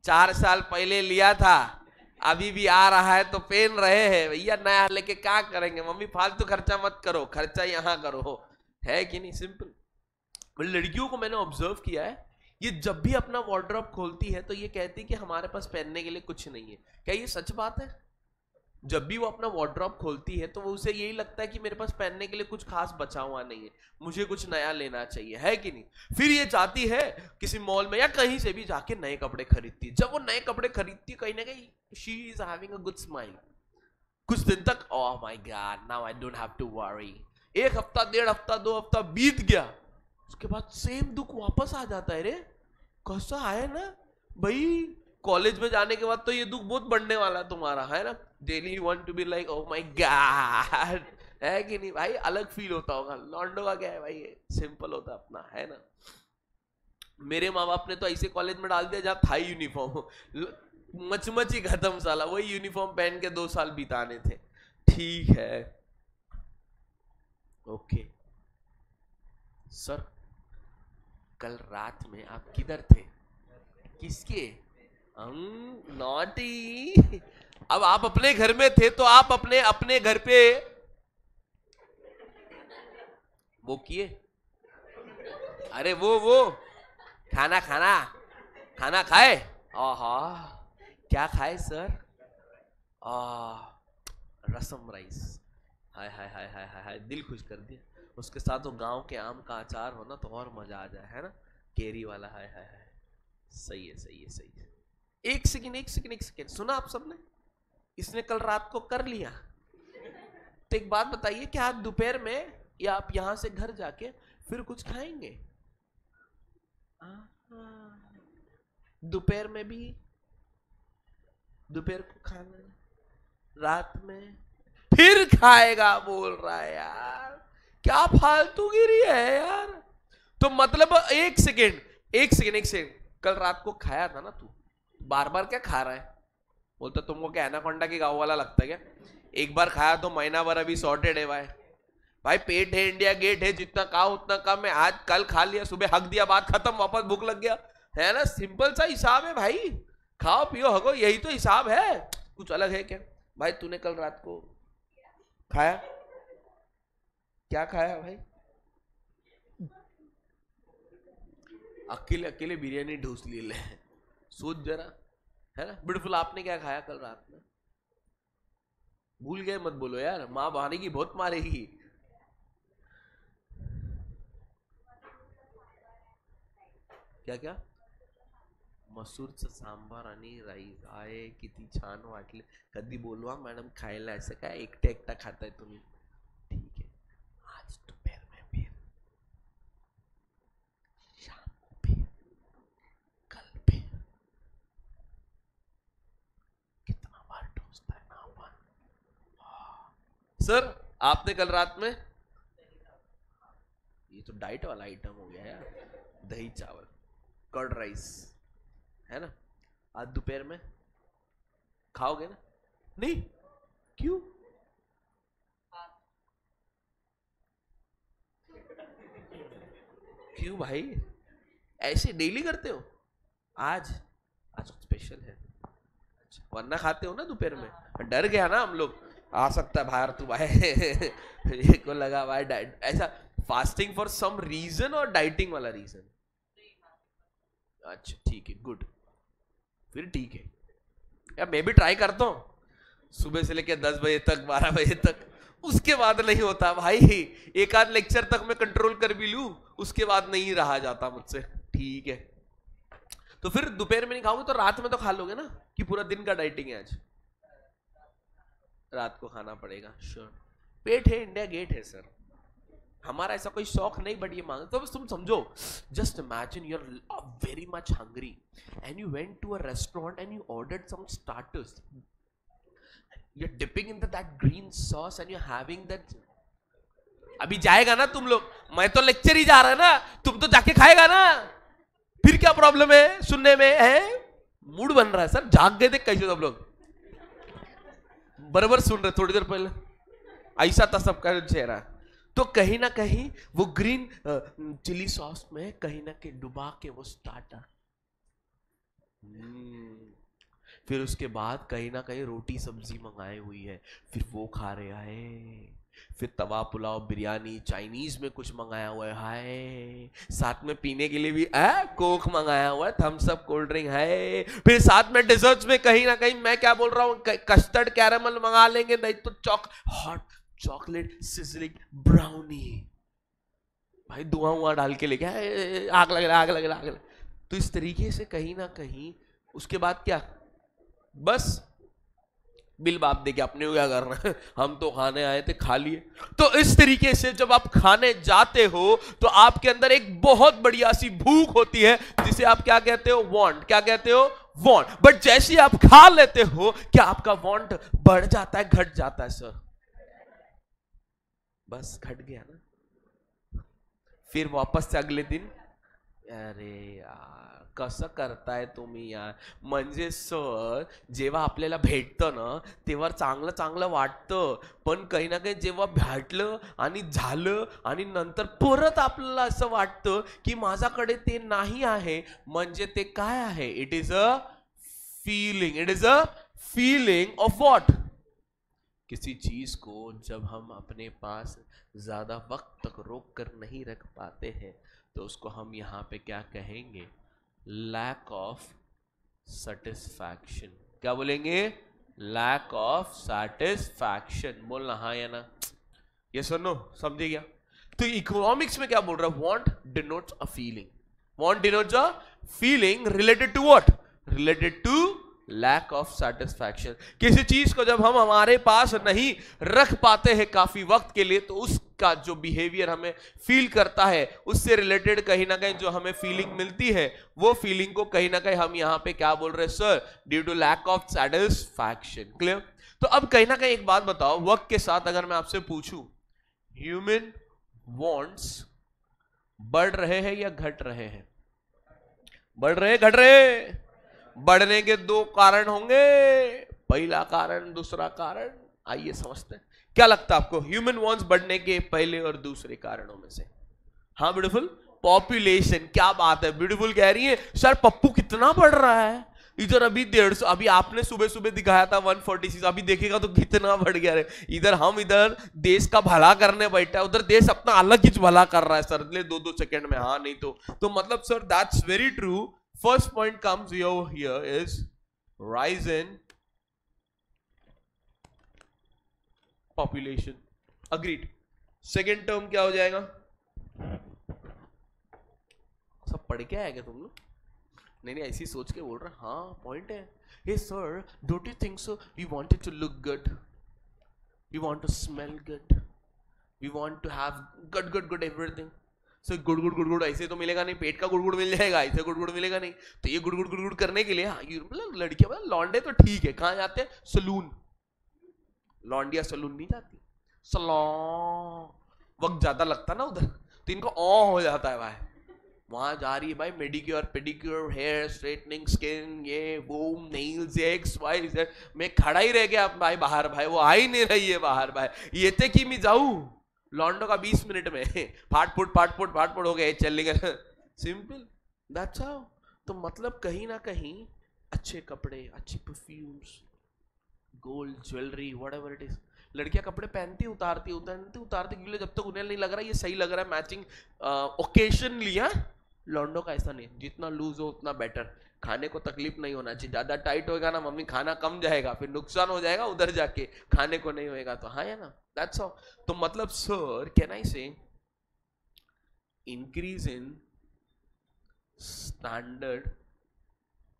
4 साल पहले लिया था, अभी भी आ रहा है तो पहन रहे हैं भैया, नया लेके क्या करेंगे? मम्मी फालतू खर्चा मत करो, खर्चा यहाँ करो। है कि नहीं? सिंपल। लड़कियों को मैंने ऑब्जर्व किया है, ये जब भी अपना वार्डरोब खोलती है तो ये कहती कि हमारे पास पहनने के लिए कुछ नहीं है। क्या ये सच बात है? जब भी वो अपना वार्डरोब खोलती है तो वो उसे यही लगता है कि मेरे पास पहनने के लिए कुछ खास बचा हुआ नहीं है, मुझे कुछ नया लेना चाहिए, है कि नहीं? फिर ये जाती है किसी मॉल में या कहीं से भी जाके नए कपड़े खरीदती है। जब वो नए कपड़े खरीदती है कहीं ना कहीं she is having a good smile. कुछ दिन तक oh my God now I don't have to worry. एक हफ्ता, डेढ़ हफ्ता, 2 हफ्ता बीत गया, उसके बाद सेम दुख वापस आ जाता है। रे कैसा है ना भाई, कॉलेज में जाने के बाद तो ये दुख बहुत बढ़ने वाला है तुम्हारा, है ना? Daily you want to be like oh my God, है कि नहीं भाई? अलग फील होता होगा। लॉन्डो का क्या है भाई, सिंपल होता अपना, है ना? मेरे माँ बाप ने तो ऐसे कॉलेज में डाल दिया जहाँ था ही यूनिफॉर्म, मचमच ही खत्म साला, वही यूनिफॉर्म पहन के 2 साल बिताने थे। ठीक है, ओके सर, कल रात में आप किधर थे? किसके? नॉटी। अब आप अपने घर में थे तो आप अपने अपने घर पे वो किए, अरे वो खाना खाना खाना खाए। आहा, क्या खाए सर? रसम राइस। हाय हाय हाय हाय हाय हाय, दिल खुश कर दिया। उसके साथ वो गांव के आम का अचार हो ना तो और मजा आ जाए, है ना? केरी वाला, हाय हाय हाय। सही है सही है सही है। एक सेकंड एक सेकंड एक सेकंड, सुना आप सबने? इसने कल रात को कर लिया। तो एक बात बताइए, क्या आज दोपहर में या आप यहां से घर जाके फिर कुछ खाएंगे? दोपहर में भी, दोपहर को खाना, रात में फिर खाएगा बोल रहा है यार, क्या फालतूगिरी है यार। तो मतलब एक सेकेंड एक सेकेंड एक सेकेंड, कल रात को खाया था ना तू, बार बार क्या खा रहा है? बोलता तुमको क्या एनाकोंडा के गांव वाला लगता है क्या? एक बार खाया तो महीना भर अभी सॉर्टेड है भाई। भाई पेट है, इंडिया गेट है, जितना खाओ उतना कम है। आज कल खा लिया, सुबह हक दिया, बात खत्म, वापस भूख लग गया, है ना? सिंपल सा हिसाब है भाई, खाओ पियो हगो, यही तो हिसाब है, कुछ अलग है क्या? भाई तूने कल रात को खाया, क्या खाया भाई? अकेले अकेले बिरयानी ढूंस ली ले, सोच जरा, है ना? ब्यूटीफुल, आपने क्या खाया कल रात में? भूल गए मत बोलो यार, माँ मारेगी, बहुत मारेगी। क्या क्या? मसूरचं सांबार आणि राईस आहे, किती छान वाटले। कधी बोलवा मॅडम खायला, असं काय एकटा एकटा खाताय तुम्ही? ठीक है, आज दोपहर में फिर, शाम को फिर, कल फिर, कितना बार टोसता है ना अपन। सर आपने कल रात में, ये तो डाइट वाला आइटम हो गया यार, दही चावल कर्ड राइस, है ना? आज दोपहर में खाओगे ना? नहीं, क्यों? क्यों भाई, ऐसे डेली करते हो? आज आज कुछ स्पेशल है? अच्छा, वरना खाते हो ना दोपहर में? डर गया ना हम लोग, आ सकता है बाहर तू भाई। ये को लगा भाई डाइट, ऐसा फास्टिंग फॉर सम रीजन और डाइटिंग वाला रीजन? अच्छा ठीक है, गुड, फिर ठीक है यार, मैं भी ट्राई करता हूँ सुबह से लेकर 10 बजे तक, 12 बजे तक, उसके बाद नहीं होता भाई। एक आध लेक्चर तक मैं कंट्रोल कर भी लूं, उसके बाद नहीं रहा जाता मुझसे। ठीक है, तो फिर दोपहर में नहीं खाओगे तो रात में तो खा लोगे ना, कि पूरा दिन का डाइटिंग है आज? रात को खाना पड़ेगा, श्योर। पेट है, इंडिया गेट है सर, हमारा ऐसा कोई शौक नहीं, बट ये मांग तो बस तुम समझो। Just imagine you are very much hungry and you went to a restaurant and you ordered some starters, you are dipping in that green sauce and you are having that. अभी जाएगा ना तुम लोग, मैं तो लेक्चर ही जा रहा है ना, तुम तो जाके खाएगा ना, फिर क्या प्रॉब्लम है सुनने में? है मूड बन रहा है सर, जाग गए थे कैसे सब लोग, बराबर सुन रहे थोड़ी देर पहले, ऐसा था सबका चेहरा। तो कहीं ना कहीं वो ग्रीन चिली सॉस में कहीं ना कहीं डुबा के वो स्टार्टर, फिर उसके बाद कहीं ना कहीं रोटी सब्जी मंगाई हुई है, फिर वो खा रहे हैं, फिर तवा पुलाव, बिरयानी, चाइनीज में कुछ मंगाया हुआ है, हाय, साथ में पीने के लिए भी कोक मंगाया हुआ है, थम्स अप, कोल्ड ड्रिंक है, फिर साथ में डिजर्ट्स में कहीं ना कहीं मैं क्या बोल रहा हूँ, कस्टर्ड कैरामल मंगा लेंगे, नहीं तो हॉट चॉकलेट सिजलिंग ब्राउनी, भाई धुआं हुआ डाल के लेके आग लग रहा, आग लग रहा, आग लग। तो इस तरीके से कहीं ना कहीं उसके बाद क्या, बस बिल बाप दे के अपने को क्या करना है, हम तो खाने आए थे, खा लिए। तो इस तरीके से जब आप खाने जाते हो तो आपके अंदर एक बहुत बढ़िया सी भूख होती है जिसे आप क्या कहते हो, वांट। क्या कहते हो, वांट। बट जैसे आप खा लेते हो, क्या आपका वांट बढ़ जाता है, घट जाता है? सर बस घट गया ना। फिर वापस से अगले दिन, अरे यार कसं करताय तुम्ही यार, म्हणजे सर जेव्हा आपल्याला भेटतं ना तेव्हा चांगलं चांगलं वाटतं, पण काही ना काही जेव्हा भेटलं आणि झालं आणि नंतर परत आपल्याला असं वाटतं की माझ्याकडे ते नाही आहे, म्हणजे ते काय आहे, it is a feeling, it is a feeling of what. किसी चीज को जब हम अपने पास ज्यादा वक्त तक रोक कर नहीं रख पाते हैं तो उसको हम यहाँ पे क्या कहेंगे, लैक ऑफ सेटिस्फैक्शन। क्या बोलेंगे, लैक ऑफ सेटिस्फैक्शन। बोलना हाँ या ना, ये सुनो, समझे क्या? तो इकोनॉमिक्स में क्या बोल रहा है, want denotes a feeling, want denotes a feeling related to what, related to lack of satisfaction. किसी चीज को जब हम हमारे पास नहीं रख पाते हैं काफी वक्त के लिए तो उसका जो बिहेवियर हमें फील करता है उससे रिलेटेड कहीं ना कहीं जो हमें फीलिंग मिलती है वो फीलिंग को कहीं ना कहीं हम यहां पे क्या बोल रहे हैं, sir due to lack of satisfaction. Clear? तो अब कहीं ना कहीं एक बात बताओ, वक्त के साथ अगर मैं आपसे पूछूं ह्यूमन वांट्स बढ़ रहे हैं या घट रहे हैं? बढ़ रहे, घट रहे? बढ़ने के दो कारण होंगे, पहला कारण, दूसरा कारण। आइए समझते हैं, क्या लगता है आपको ह्यूमन वांट्स बढ़ने के पहले और दूसरे कारणों में से? हाँ ब्यूटीफुल, पॉपुलेशन। क्या बात है, ब्यूटीफुल कह रही है सर पप्पू कितना बढ़ रहा है इधर, अभी 150, अभी आपने सुबह सुबह दिखाया था 146, अभी देखेगा तो कितना बढ़ गया रे। इधर हम इधर देश का भला करने बैठा है, उधर देश अपना अलग ही भला कर रहा है सर, ले 2-2 सेकंड में। हाँ नहीं तो मतलब sir that's very true. First point comes here is rise in population. Agreed. Second term क्या हो जाएगा? सब पढ़ के आएगा तुम लोग? नहीं ऐसी सोच के बोल रहा, हाँ पॉइंट है। Hey sir, don't you think so? We wanted to look good. We want to smell good. We want to have good everything. सो गुड़ ऐसे तो मिलेगा नहीं, पेट का गुड़ मिल जाएगा, ऐसे गुड़ मिलेगा नहीं। तो ये गुड़ करने के लिए मतलब लड़कियां, मतलब लौंडे तो ठीक है, कहाँ जाते हैं, सलून। लौंडिया सलून नहीं जाती, सलून वक्त ज्यादा लगता ना उधर, तो इनको हो जाता है भाई, वहां जा रही है भाई, manicure pedicure, hair straightening, skin, ये वो, नेल्स, एक्स वाई जेड। मैं खड़ा ही रह गया भाई बाहर, भाई वो आ ही नहीं रही है बाहर भाई, ये थे कि मैं जाऊं लॉन्डो का 20 मिनट में फाटफुट हो गए, चलेंगे सिंपल, दैट्स हाउ। तो मतलब कहीं ना कहीं अच्छे कपड़े, अच्छी perfumes, gold jewellery, whatever it is, लड़कियां कपड़े पहनती उतारती क्योंकि जब तक उन्हें नहीं लग रहा ये सही लग रहा है, मैचिंग ओकेशन लिया। लॉन्डो का ऐसा नहीं, जितना लूज हो उतना बेटर, खाने को तकलीफ नहीं होना चाहिए। ज्यादा टाइट होएगा ना मम्मी, खाना कम जाएगा, फिर नुकसान हो जाएगा उधर जाके, खाने को नहीं होएगा तो, हाँ है ना, दैट्स ऑल। तो मतलब सर कैन आई से increase in standard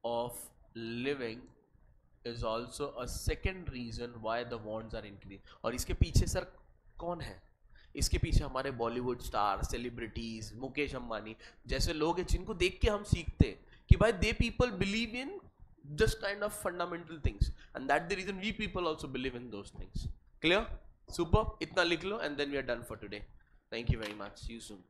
of living is also a second reason why the wants are increased। और इसके पीछे सर कौन है? इसके पीछे हमारे बॉलीवुड स्टार, सेलिब्रिटीज, मुकेश अंबानी जैसे लोग हैं जिनको देख के हम सीखते हैं कि भाई they people believe in just kind of fundamental things and that's the reason we people also believe in those things। Clear? Super, इतना लिख लो and then we are done for today। Thank you very much, see you soon।